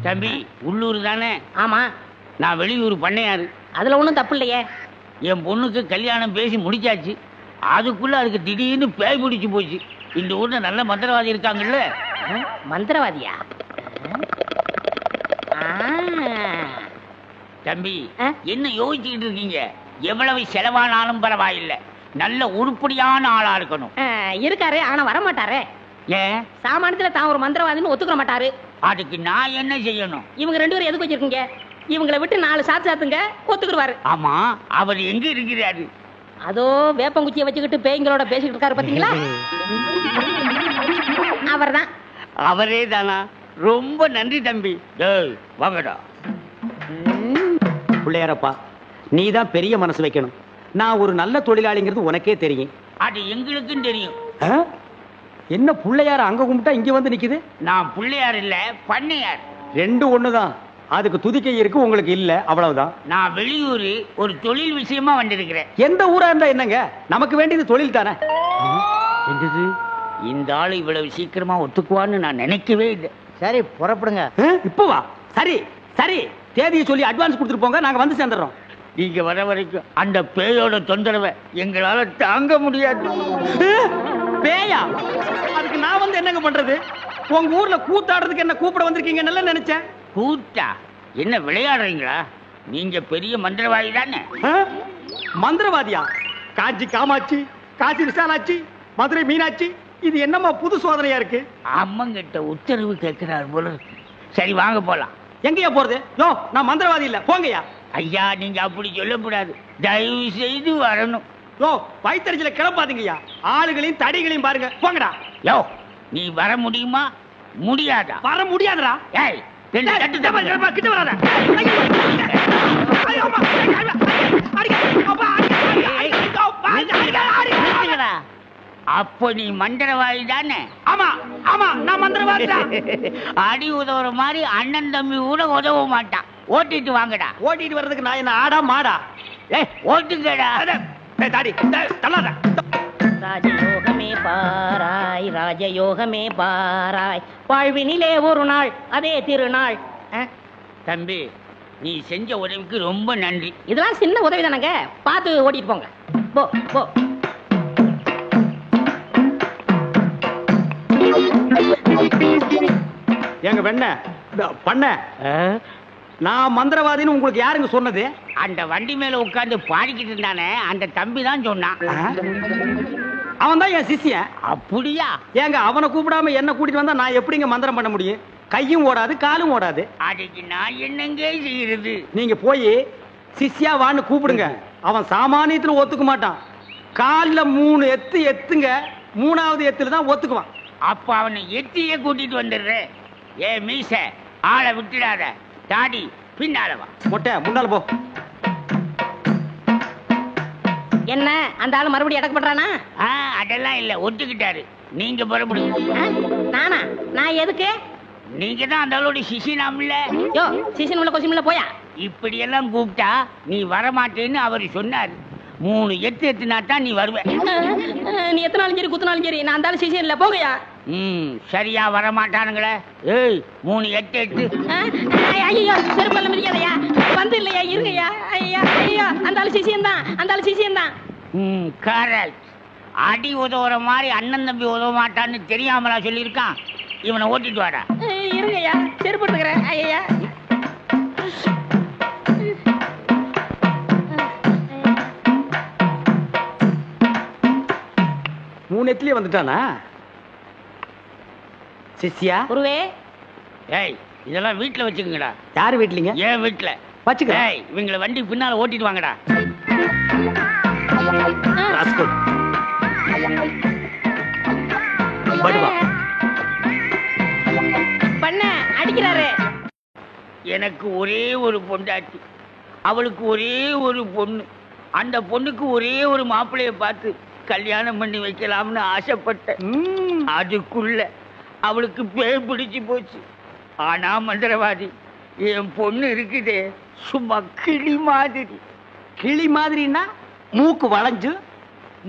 Speaker 5: தம்பி, உள்ளூர் தானே?
Speaker 2: ஆமா.
Speaker 5: நான் வெளியூர் பண்ணையாரு.
Speaker 2: அதுல ஒண்ணும் தப்பு இல்லையே.
Speaker 5: என் பொண்ணுக்கு கல்யாணம் பேசி முடிச்சாச்சு. அதுக்குள்ள அதுக்கு திடீர்னு பேய் பிடிச்சு போச்சு. இந்த ஊர்ல நல்ல மந்திரவாதி இருக்காங்கல்ல.
Speaker 2: மந்திரவாதியா?
Speaker 5: தம்பி, என்ன யோசிச்சுக்கிட்டு இருக்கீங்க? எவ்வளவு செலவானாலும் பரவாயில்லை, நல்ல உருப்படியான ஆளா இருக்கணும்.
Speaker 2: இருக்காரு, ஆனா வர மாட்டாரே.
Speaker 5: ஏன்?
Speaker 2: சாமானியத்துல தான் ஒரு மந்திரவாதின்னு ஒத்துக்க மாட்டாரு.
Speaker 5: அதுக்கு நான் என்ன செய்யணும்?
Speaker 2: இவங்க 2 பேரும் எதுக்கு வச்சிருக்கீங்க? இவங்களை விட்டு 4 சாத்து சாத்துங்க, ஒத்துக்குருவாரு.
Speaker 5: ஆமா, அவர் எங்க இருக்கிறாரு?
Speaker 2: அதோ வேப்பங்குச்சியை வச்சுக்கிட்டு பேய்களோட பேசிக்கிட்டு இருக்காரு, பாத்தீங்களா? அவர்தான்.
Speaker 5: அவரே தானா? ரொம்ப நன்றி தம்பி. வாங்கடா.
Speaker 11: பிள்ளையாரப்பா, நீ தான் பெரிய மனசு வைக்கணும். நான் ஒரு நல்ல தொழிலாளிங்கிறது உனக்கே தெரியும்.
Speaker 5: அது எங்களுக்கும் தெரியும்.
Speaker 11: என்ன பிள்ளையார அங்க கும்பிட்டா இங்க வந்து நிக்குது?
Speaker 5: நான் பிள்ளையார் இல்ல, பண்ணையார்.
Speaker 11: 2 ஒண்ணுதான். அதுக்கு துதிக்கை இருக்கு, உங்களுக்கு இல்ல, அவ்வளவுதான்.
Speaker 5: நான் வெளியூர் ஒரு தொழில் விஷயமா வந்திருக்கிறேன்.
Speaker 11: எந்த ஊரா இருந்தா என்னங்க, நமக்கு வேண்டியது தொழில் தானே.
Speaker 5: இந்த ஆளு இவ்வளவு சீக்கிரமா ஒத்துக்குவான்னு நான் நினைக்கவே இல்லை.
Speaker 4: சரி, புறப்படுங்க.
Speaker 11: இப்ப வா. சரி சரி, தேதியை சொல்லி அட்வான்ஸ் கொடுத்துட்டு போங்க, நாங்க வந்து சேர்ந்துடுறோம்.
Speaker 5: நீங்க வர வரைக்கும் அந்த பேயோட தொந்தரவை எங்களால தாங்க முடியாது.
Speaker 11: பேயா? அதுக்கு நான் வந்து என்னங்க பண்றது? உங்க ஊர்ல கூத்தாடுறதுக்கு என்ன கூப்பிட வந்திருக்கீங்க நல்லா நினைச்சேன்.
Speaker 5: கூத்தா? என்ன விளையாடுறீங்களா? நீங்க பெரிய மந்திரவாதி தானே?
Speaker 11: மந்திரவாதியா? காஞ்சி காமாட்சி, காஞ்சி விசாலாட்சி, மதுரை மீனாட்சி, இது என்னமா புது சோதனையா இருக்கு?
Speaker 5: அம்மங்கிட்ட உத்தரவு கேட்கிறார் போல. சரி, வாங்க போலாம்.
Speaker 11: எங்கயா போறது? யோ, நான் மந்திரவாதி இல்ல, போங்கயா.
Speaker 5: ஐயா, நீங்க அப்படி சொல்லக்கூடாது, தயவு செய்து வரணும்.
Speaker 11: யோ, வயித்தறிச்சல கிளப்பாதீங்கய்யா. ஆளுகளையும் தடிகளையும் பாருங்க, போங்கடா.
Speaker 5: யோ, நீ வர முடியுமா முடியாதா?
Speaker 11: வர முடியாதுடா.
Speaker 5: ஏய், கிட்ட
Speaker 11: வராத.
Speaker 5: அப்போ நீ மந்திரவாதி தானே?
Speaker 11: ஆமா ஆமா, நான் மந்திரவாதி தான்.
Speaker 5: அடி உதவுற மாதிரி அண்ணன் தம்பி கூட உதவ மாட்டான். ஓட்டிட்டு வாங்கடா.
Speaker 11: ஓட்டிட்டு வர்றதுக்கு நான் என்ன ஆடா மாடா?
Speaker 5: ஏய், ஓட்டுங்கடா.
Speaker 11: தாடி தள்ளாத.
Speaker 2: ராஜயோகமே பாராய், ராஜயோகமே பாராய், வாழ்வினிலே ஒரு நாள் அதே திருநாள்.
Speaker 5: தம்பி, நீ செஞ்ச உதவிக்கு ரொம்ப நன்றி.
Speaker 2: இதெல்லாம் சின்ன உதவி தானங்க, பார்த்து ஓட்டிட்டு போங்க. போ போ.
Speaker 11: எங்க வெண்ண பண்ண, நான் மந்திரவாதின்னு உங்களுக்கு யாருங்க சொன்னது?
Speaker 5: அந்த வண்டி மேல உட்கார்ந்து பாடிக்கிட்டு இருந்தானே, அந்த தம்பி தான் சொன்னான்.
Speaker 11: அவன் தான் என் சிஷ்யன்.
Speaker 5: அப்படியா?
Speaker 11: ஏங்க, அவனை கூப்பிடாம என்ன கூட்டிட்டு வந்தா நான் எப்படிங்க மந்திரம் பண்ண முடியும்? கையும் ஓடாது, காலும் ஓடாது.
Speaker 5: அதுக்கு நான் என்னங்க செய்யறது?
Speaker 11: நீங்க போய் சிஷ்யா வான்னு கூப்பிடுங்க. அவன் சாமானியத்துல ஒத்துக்க மாட்டான். காலில் 3 எத்து எத்துங்க, 3வது எத்துல தான் ஒத்துக்குவான்.
Speaker 5: அப்ப அவனை எத்தியே கூட்டிட்டு வந்துடுற. ஏ மீச, ஆளை விட்டுடாத. தாடி பின்னால வா.
Speaker 11: மொட்டை முன்னால போ.
Speaker 3: என்ன அந்த ஆளு மறுபடியும் அடக்க பண்றானா?
Speaker 5: அதெல்லாம் இல்ல, ஒத்துக்கிட்டாரு. நீங்க புறப்படுங்க.
Speaker 3: நானா? நான் எதுக்கு?
Speaker 5: நீங்க தான் அந்த ஆளோட சிசினாம்ல.
Speaker 3: யோ, சிசின் உள்ள கொசின் உள்ள போயா.
Speaker 5: இப்படி எல்லாம் கூப்பிட்டா நீ வரமாட்டேன்னு அவரு சொன்னாரு. 3 எத்து எத்துனா தான் நீ வருவ.
Speaker 3: நீ எத்தனாலும் சரி குத்துனாலும் சரி நான் அந்த ஆளு சிசின் இல்ல, போகையா.
Speaker 5: சரியா வரமாட்டானுங்களே. ஏய் 3 எட்டு எட்டு.
Speaker 3: ஐயோ செருப்பல்ல மிதிக்காதயா. வந்து இல்லையா, இருங்கய்யா. ஐயா ஐயா, அந்த ஆளு சிசின் தான், அந்த ஆளு சிசின் தான்.
Speaker 5: கரெக்ட். அடி உதவுற மாதிரி அண்ணன் தம்பி உதவ மாட்டான்னு தெரியாமலா சொல்லியிருக்கான். இவனை ஓட்டிட்டு வாடா.
Speaker 3: இருங்கய்யா, செருப்பு எடுத்துக்கிறேன். ஐயா
Speaker 11: 3 எத்துலயே வந்துட்டானா சிஷ்யா?
Speaker 3: குருவே.
Speaker 5: ஏய் இதெல்லாம் வீட்டுல வச்சுக்கங்கடா.
Speaker 11: யாரு வீட்லீங்க?
Speaker 5: ஏன் வீட்டுல
Speaker 11: வச்சுக்க.
Speaker 5: ஏய் இவங்களை வண்டி பின்னால ஓட்டிட்டு வாங்கடா.
Speaker 3: பண்ண அடிக்கிறாரு.
Speaker 5: எனக்கு ஒரே ஒரு பொண்டாட்டி, அவளுக்கு ஒரே ஒரு பொண்ணு. அந்த பொண்ணுக்கு ஒரே ஒரு மாப்பிள்ளைய பார்த்து கல்யாணம் பண்ணி வைக்கலாம்னு ஆசைப்பட்டேன். அதுக்குள்ள அவளுக்கு பேய் பிடிச்சு போச்சு. ஆனா மந்திரவாதி, என் பொண்ணு இருக்குதே சும்மா கிளி மாதிரி.
Speaker 11: கிளி மாதிரின்னா மூக்கு வளைஞ்சு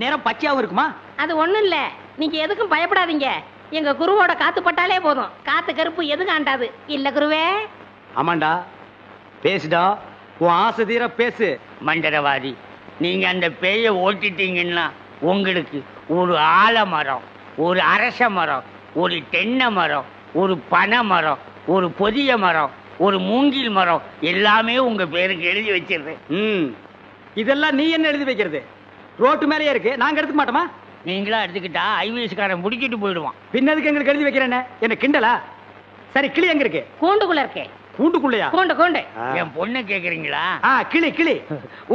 Speaker 11: நேரம் பச்சையாவும் இருக்குமா?
Speaker 3: அது ஒண்ணும் இல்ல, நீங்க எதுக்கும் பயப்படாதீங்க. எங்க குருவோட காத்து பட்டாலே போதும், காத்து கருப்பு எதுக்கு ஆண்டாது இல்ல குருவே.
Speaker 11: ஆமாண்டா, பேசுடா, உன் ஆசை தீர பேசு.
Speaker 5: மந்திரவாதி, நீங்க அந்த பேயை ஓட்டிட்டீங்கன்னா உங்களுக்கு ஒரு ஆலமரம், ஒரு அரச மரம், ஒரு தென்னை மரம், ஒரு பனை மரம், ஒரு பொதிய மரம், ஒரு மூங்கில் மரம் எல்லாமே உங்க பேருக்கு எழுதி வச்சிருக்கேன்.
Speaker 11: இதெல்லாம் நீ என்ன எழுதி வைக்கிறது? ரோட்டு மேலேயே இருக்கு, நாங்க எடுத்துக்க மாட்டோமா?
Speaker 5: நீங்களா எடுத்துக்கிட்டா ஐவிஎஸ்காரன் முடிக்கிட்டு போயிடுவான்.
Speaker 11: பின்னதுக்கு எங்களுக்கு எழுதி வைக்கிறேன்னு என்ன கிண்டலா? சரி, கிளி எங்க இருக்கு?
Speaker 3: கூண்டுக்குள்ள இருக்கே.
Speaker 11: கூண்டுக்குள்ளையா?
Speaker 3: கூண்டு.
Speaker 5: என் பொண்ணு கேக்குறீங்களா?
Speaker 11: கிளி கிளி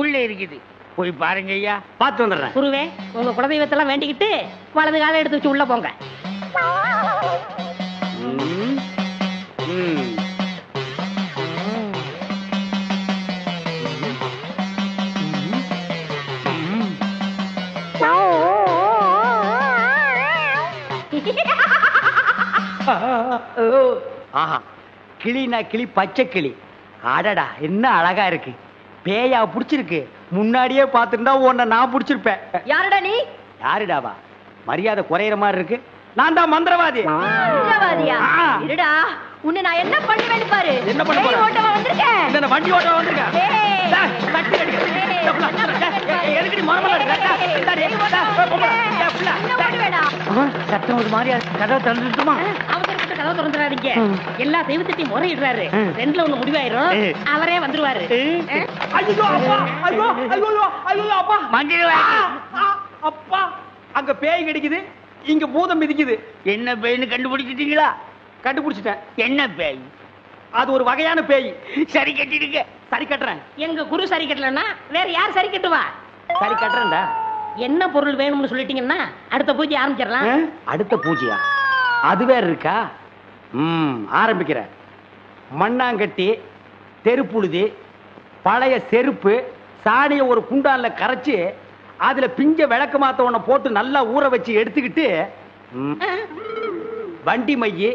Speaker 5: உள்ள இருக்குது, போய் பாருங்க ஐயா.
Speaker 11: பார்த்து வந்துடுறேன்.
Speaker 3: குருவே, உங்க குலதெய்வத்தெல்லாம் வேண்டிக்கிட்டு வலது காலை எடுத்து வச்சு உள்ள போங்க.
Speaker 11: ஆஹா, கிளினா கிளி, பச்சை கிளி. அடடா, என்ன அழகா இருக்கு. பேயா புடிச்சிருக்கு. முன்னாடியே பாத்துட்டா உன்னை நான் புடிச்சிருப்பேன்.
Speaker 3: யாருடா நீ?
Speaker 11: யாருடாவா? மரியாதை குறையிற மாதிரி இருக்கு. நான் தான் மந்திரவாதி.
Speaker 3: மந்திரவாதியா? இருடா, உன்னை நான் என்ன பண்ணுவேன்னு பாரு.
Speaker 11: என்ன பண்ண போற?
Speaker 3: ஓட்டவா வந்திருக்கேன்.
Speaker 11: இந்த வண்டி ஓட்டவா வந்திருக்கேன். கட்டி கட்டி எதுக்கு மரமல சத்தம் ஒரு மாதிரியா? கதவை திறந்துட்டுமா?
Speaker 3: அவசரப்பட்டு கதவை திறந்துடாதீங்க. எல்லா தெய்வத்தையும் முறையிடுறாரு. 2ல 1 முடிவாயிரும். அவரே வந்துருவாரு.
Speaker 11: ஐயோ அப்பா, ஐயோ ஐயோ ஐயோ அப்பா, அப்பா, அங்க பேய் கிடைக்குது, இங்க பூதம் மிதிக்குது.
Speaker 5: என்ன பேய்னு கண்டுபிடிச்சிட்டீங்களா?
Speaker 11: கண்டுபிடிச்சிட்டேன்.
Speaker 5: என்ன பேய்?
Speaker 11: அது ஒரு வகையான பேய்.
Speaker 5: சரி கட்டிடுங்க.
Speaker 11: சரி கட்டுறேன்.
Speaker 3: எங்க குரு சரி கட்டலன்னா வேற யார் சரி கட்டுவா?
Speaker 11: சரி கட்டுறேன்டா.
Speaker 3: என்ன பொருள் வேணும்னு சொல்லிட்டீங்கன்னா அடுத்த பூஜை ஆரம்பிச்சிடலாம்.
Speaker 11: அடுத்த பூஜையா? அது வேற இருக்கா? ஆரம்பிக்கிறேன். மண்ணாங்கட்டி, தெருப்புழுதி, பழைய செருப்பு, சாணியை ஒரு குண்டான்ல கரைச்சு அதுல பிஞ்ச விளக்கு மாத்த ஒண்ண போட்டு நல்லா ஊற வச்சு எடுத்துக்கிட்டு வண்டி மைய,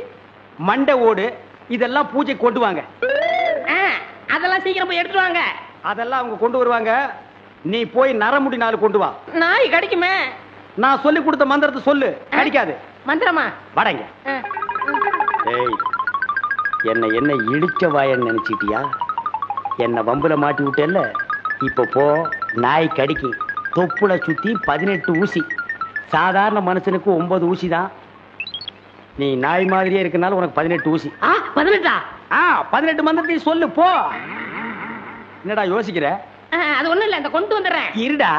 Speaker 11: மண்டை ஓடு இதெல்லாம் பூஜை கொண்டு வாங்க.
Speaker 3: அதெல்லாம் சீக்கிரம் போய் எடுத்துட்டு வாங்க.
Speaker 11: அதெல்லாம் அவங்க கொண்டு வருவாங்க. நீ போய் நரமுடி 4 கொண்டு வா.
Speaker 3: நாய் கிடைக்குமே.
Speaker 11: நான் சொல்லி கொடுத்த மந்திரத்தை சொல்லு. கிடைக்காது.
Speaker 3: மந்திரமா?
Speaker 11: வடங்க. ஏய், என்ன இடிச்ச வாயன்னு நினைச்சிட்டியா? என்ன வம்புல மாட்டி விட்டேல்ல, இப்ப போ. நாய் கடிக்கு. தொப்புல சுத்தி 18 ஊசி. சாதாரண மனுஷனுக்கு 9 ஊசி தான். நீ நாய் மாதிரியே இருக்கனால உனக்கு 18 ஊசி.
Speaker 3: 18?
Speaker 11: 18 மந்திரத்தையும் சொல்லு போ. என்னடா யோசிக்கிற?
Speaker 3: அது ஒண்ணும் இல்ல, இந்த கொண்டு வந்துடுறேன்.
Speaker 11: இருடா,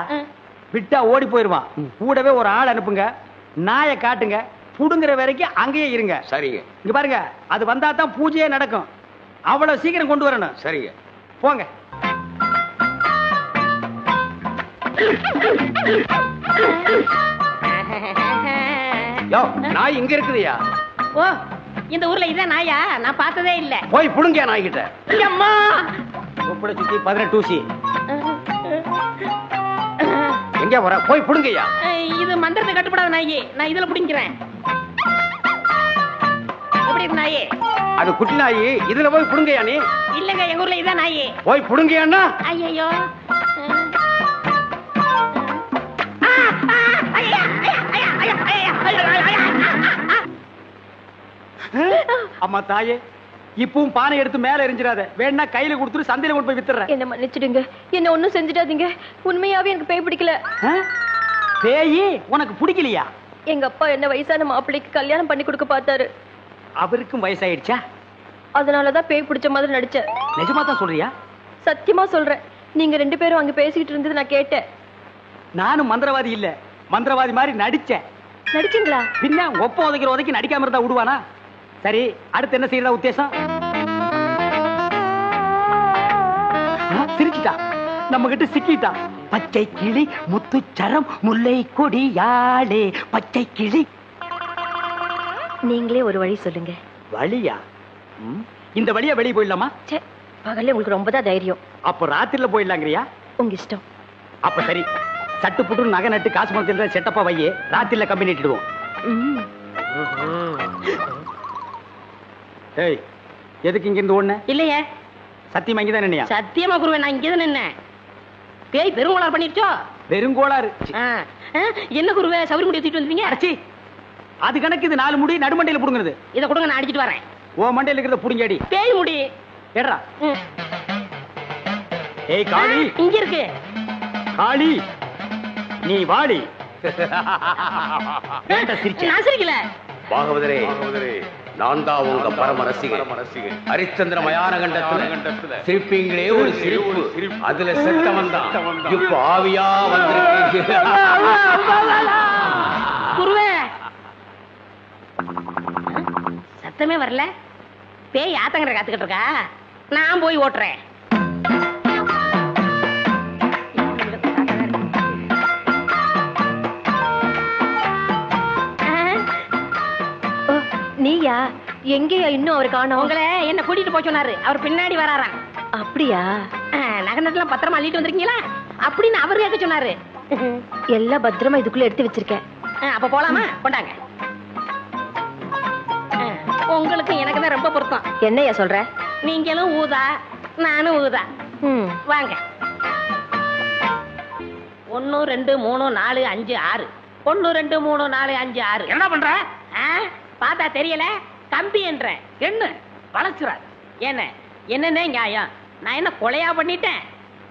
Speaker 11: விட்டா ஓடி போயிருவான். கூடவே ஒரு ஆள் அனுப்புங்க. நாயை காட்டுங்க. புடுங்குற வரைக்கும் அங்கேயே இருங்க.
Speaker 1: சரிங்க.
Speaker 11: இங்க பாருங்க, அது வந்தா தான் பூஜையே நடக்கும். அவ்வளவு சீக்கிரம் கொண்டு வரணும்.
Speaker 1: சரிங்க.
Speaker 11: போங்க. யோ, நாய் இங்க இருக்குதுயா.
Speaker 2: ஓ, இந்த ஊர்ல இதான் நாயா? நான் பார்த்ததே இல்ல.
Speaker 11: போய் புடுங்க நாய்கிட்ட.
Speaker 2: அம்மா
Speaker 11: உப்புட சுத்தி 18 ஊசி. எங்க வர? போய் புடுங்கய்யா.
Speaker 2: இது மந்திரத்தை கட்டுப்படாத நாயி. நான் இதுல புடிங்கிறேன். எப்படி இருக்கு நாயி?
Speaker 11: அது குட்டி நாயி. இதுல போய் புடுங்கய்யா நீ.
Speaker 2: இல்லங்க, எங்க ஊர்ல இதான் நாயி.
Speaker 11: போய் புடுங்கய்யாண்ணா.
Speaker 2: ஐயோ,
Speaker 11: அம்மா தாயே, இப்பவும் பானை எடுத்து மேல எரிஞ்சிடாத. வேணா கையில கொடுத்துட்டு சந்தையில கொண்டு போய் வித்துறேன்.
Speaker 12: என்ன மன்னிச்சிடுங்க, என்ன ஒண்ணும் செஞ்சிடாதீங்க. உண்மையாவே எனக்கு பேய் பிடிக்கல.
Speaker 11: பேயி உனக்கு பிடிக்கலையா?
Speaker 12: எங்க அப்பா என்ன வயசான மாப்பிள்ளைக்கு கல்யாணம் பண்ணி கொடுக்க பார்த்தாரு.
Speaker 11: அவருக்கும் வயசாயிடுச்சா?
Speaker 12: அதனாலதான் பேய் பிடிச்ச மாதிரி நடிச்சேன்.
Speaker 11: நிஜமா தான் சொல்றியா?
Speaker 12: சத்தியமா சொல்றேன். நீங்க 2 பேரும் அங்க பேசிக்கிட்டு இருந்தது நான் கேட்டேன்.
Speaker 11: நானும் மந்திரவாதி இல்ல, மந்திரவாதி மாதிரி நடிச்சேன்.
Speaker 12: நடிச்சீங்களா?
Speaker 11: பின்ன ஒப்ப உதைக்கிற உதைக்கு நடிக்காம இருந்தா விடுவானா? சரி, அடுத்து என்ன செய்யறதா உத்தேசம்? சிரிச்சிட்டா, நம்ம கிட்ட சிக்கிட்டா. பச்சை கிளி முத்துச்சரம் முல்லை கொடியாளே பச்சை கிளி.
Speaker 12: நீங்களே ஒரு வழி சொல்லுங்க.
Speaker 11: வழியா? இந்த வழியா வெளியே போயிடலாமா?
Speaker 12: பகல்ல உங்களுக்கு ரொம்ப தான் தைரியம்.
Speaker 11: அப்ப ராத்திரில போயிடலாங்கிறியா?
Speaker 12: உங்க இஷ்டம்.
Speaker 11: அப்ப சரி, சட்டு புட்டு நகை நட்டு காசு மரத்தில் செட்டப்பா வையே, ராத்திரில கம்பெனி இட்டுடுவோம். ஏய், எதுக்கு இங்க இருந்து ஓடுன?
Speaker 2: இல்லையே.
Speaker 11: சத்தியமா இங்கதான் நின்னையா?
Speaker 2: சத்தியமா குருவே, நான் இங்கதான் நின்னேன். பேய் பெருங்கோளாறு பண்ணிருச்சோ?
Speaker 11: பெருங்கோளாறு?
Speaker 2: என்ன குருவே, சவுரி முடி தூக்கிட்டு வந்தீங்க?
Speaker 11: அடச்சி, அது கணக்கு. இது 4 முடி நடுமண்டையில புடுங்குறது.
Speaker 2: இத கொடுங்க, நான் அடிச்சிட்டு வரேன்.
Speaker 11: ஓ மண்டையில இருக்கிறத புடுங்கடி.
Speaker 2: பேய் முடி
Speaker 11: ஏடா. ஏய் காளி,
Speaker 2: இங்க இருக்கு.
Speaker 11: காளி, நீ வாடி.
Speaker 2: நான் சிரிக்கல.
Speaker 13: பாகவதரே, நான் தான் உங்க பரம ரசிகன். ஹரிச்சந்திர மயான கண்டத்துல சிரிப்பீங்களே ஒரு சிரிப்பு, அதுல செத்தவன் தான் இப்ப ஆவியா வந்திருக்கு.
Speaker 2: குருவே, சத்தமே வரல. பேய் ஆத்தங்கரை காத்துக்கிட்டு இருக்கா. நான் போய் ஓட்டுறேன்.
Speaker 12: நீயா? எங்கேயா இன்னும் அவர் காணோம்?
Speaker 2: உங்களை என்ன கூட்டிட்டு போய் சொன்னாரு. அவர் பின்னாடி வராராம்.
Speaker 12: அப்படியா?
Speaker 2: நகனத்துல பத்திரமா அள்ளிட்டு வந்திருக்கீங்களா அப்படின்னு அவர் கேட்க சொன்னாரு.
Speaker 12: எல்லாம் பத்திரமா இதுக்குள்ள எடுத்து வச்சிருக்கேன்.
Speaker 2: அப்ப போலாமா? கொண்டாங்க. உங்களுக்கு எனக்கு தான் ரொம்ப பொருத்தம்.
Speaker 12: என்னையா சொல்ற?
Speaker 2: நீங்களும் ஊதா, நானும் ஊதா. வாங்க. 1 2 3 4 5 6. 1 2 3 4 5 6. என்ன பண்ற? பார்த்தா தெரியல. கம்பி என்ற என்ன வளர்ச்சுற? என்ன என்னன்னே நியாயம்? நான் என்ன கொலையா பண்ணிட்டேன்?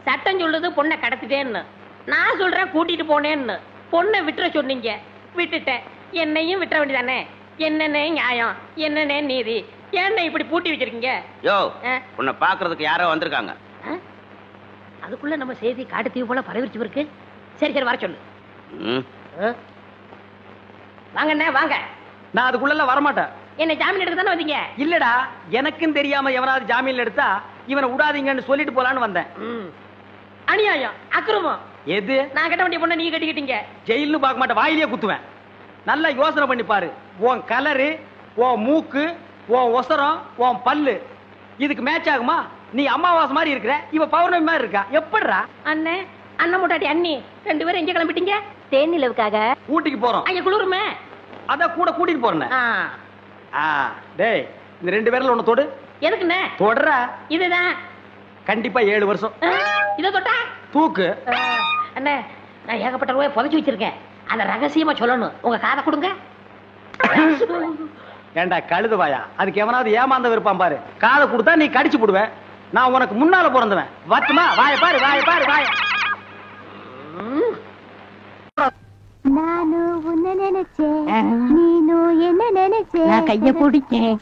Speaker 2: சட்டம் சொல்லுது பொண்ணை கடத்திட்டேன்னு. நான் சொல்றேன் கூட்டிட்டு போனேன்னு. பொண்ணை விட்டுற சொன்னீங்க, விட்டுட்டேன். என்னையும் விட்டுற வேண்டியதானே? என்னன்னே நியாயம்? என்னன்னே நீதி? என்ன இப்படி பூட்டி வச்சிருக்கீங்க?
Speaker 14: யோ, உன்னை பாக்குறதுக்கு யாரோ வந்திருக்காங்க.
Speaker 2: அதுக்குள்ள நம்ம செய்தி காட்டு தீவு போல பரவிச்சு இருக்கு. சரி சரி, வர சொல்லு. வாங்கண்ணே வாங்க.
Speaker 11: நான் அதுக்குள்ள வரமாட்டேன்.
Speaker 2: என்ன ஜாமீன் எடுக்க தானே வந்தீங்க?
Speaker 11: இல்லடா, எனக்கும் தெரியாம எவனாவது ஜாமீன்ல எடுத்தா இவனை விடாதீங்கன்னு சொல்லிட்டு போலான்னு வந்தேன்.
Speaker 2: அநியாயம், அக்கிரமம்.
Speaker 11: எது?
Speaker 2: நான் கட்ட வேண்டிய பொண்ணை நீ கட்டிக்கிட்டீங்க.
Speaker 11: ஜெயில்னு பார்க்க மாட்டேன், வாயிலே குத்துவேன். நல்லா யோசனை பண்ணி பாரு. உன் கலரு, உன் மூக்கு, உன் ஒசரம், உன் பல்லு இதுக்கு மேட்ச் ஆகுமா? நீ அமாவாசை மாதிரி இருக்கிற, இவ பௌர்ணமி மாதிரி இருக்கா. எப்படிடா?
Speaker 2: அண்ணே, அண்ணன் முட்டாட்டி அண்ணி 2 பேரும் எங்க கிளம்பிட்டீங்க?
Speaker 12: தேனிலவுக்காக
Speaker 11: ஊட்டிக்கு போறோம்.
Speaker 2: ஐயா குளிருமே,
Speaker 11: அத கூட கூட்டிட்டு போறேன். டேய், இந்த 2 பேர்ல ஒண்ணு தொடு.
Speaker 2: எதுக்குண்ணே?
Speaker 11: தொடற.
Speaker 2: இதுதான்
Speaker 11: கண்டிப்பா 7 வருஷம்.
Speaker 2: இத தொட்டா
Speaker 11: தூக்கு.
Speaker 2: அண்ணே, நான் ஏகப்பட்ட ரூபாய் புதைச்சு வச்சிருக்கேன். அத ரகசியமா சொல்லணும். உங்க காதை கொடுங்க.
Speaker 11: ஏண்டா கழுதுவாயா, அதுக்கு எவனாவது ஏமாந்த விருப்பான் பாரு. காதை கொடுத்தா நீ கடிச்சு போடுவேன். நான் உனக்கு முன்னால பிறந்தவன். வட்டுமா? வாய பாரு, வாய பாரு, வாய.
Speaker 15: நானு உன்னை நினைச்சேன், நீனு என்ன நினைச்சேன்.
Speaker 2: நான் கைய பிடிச்சேன்.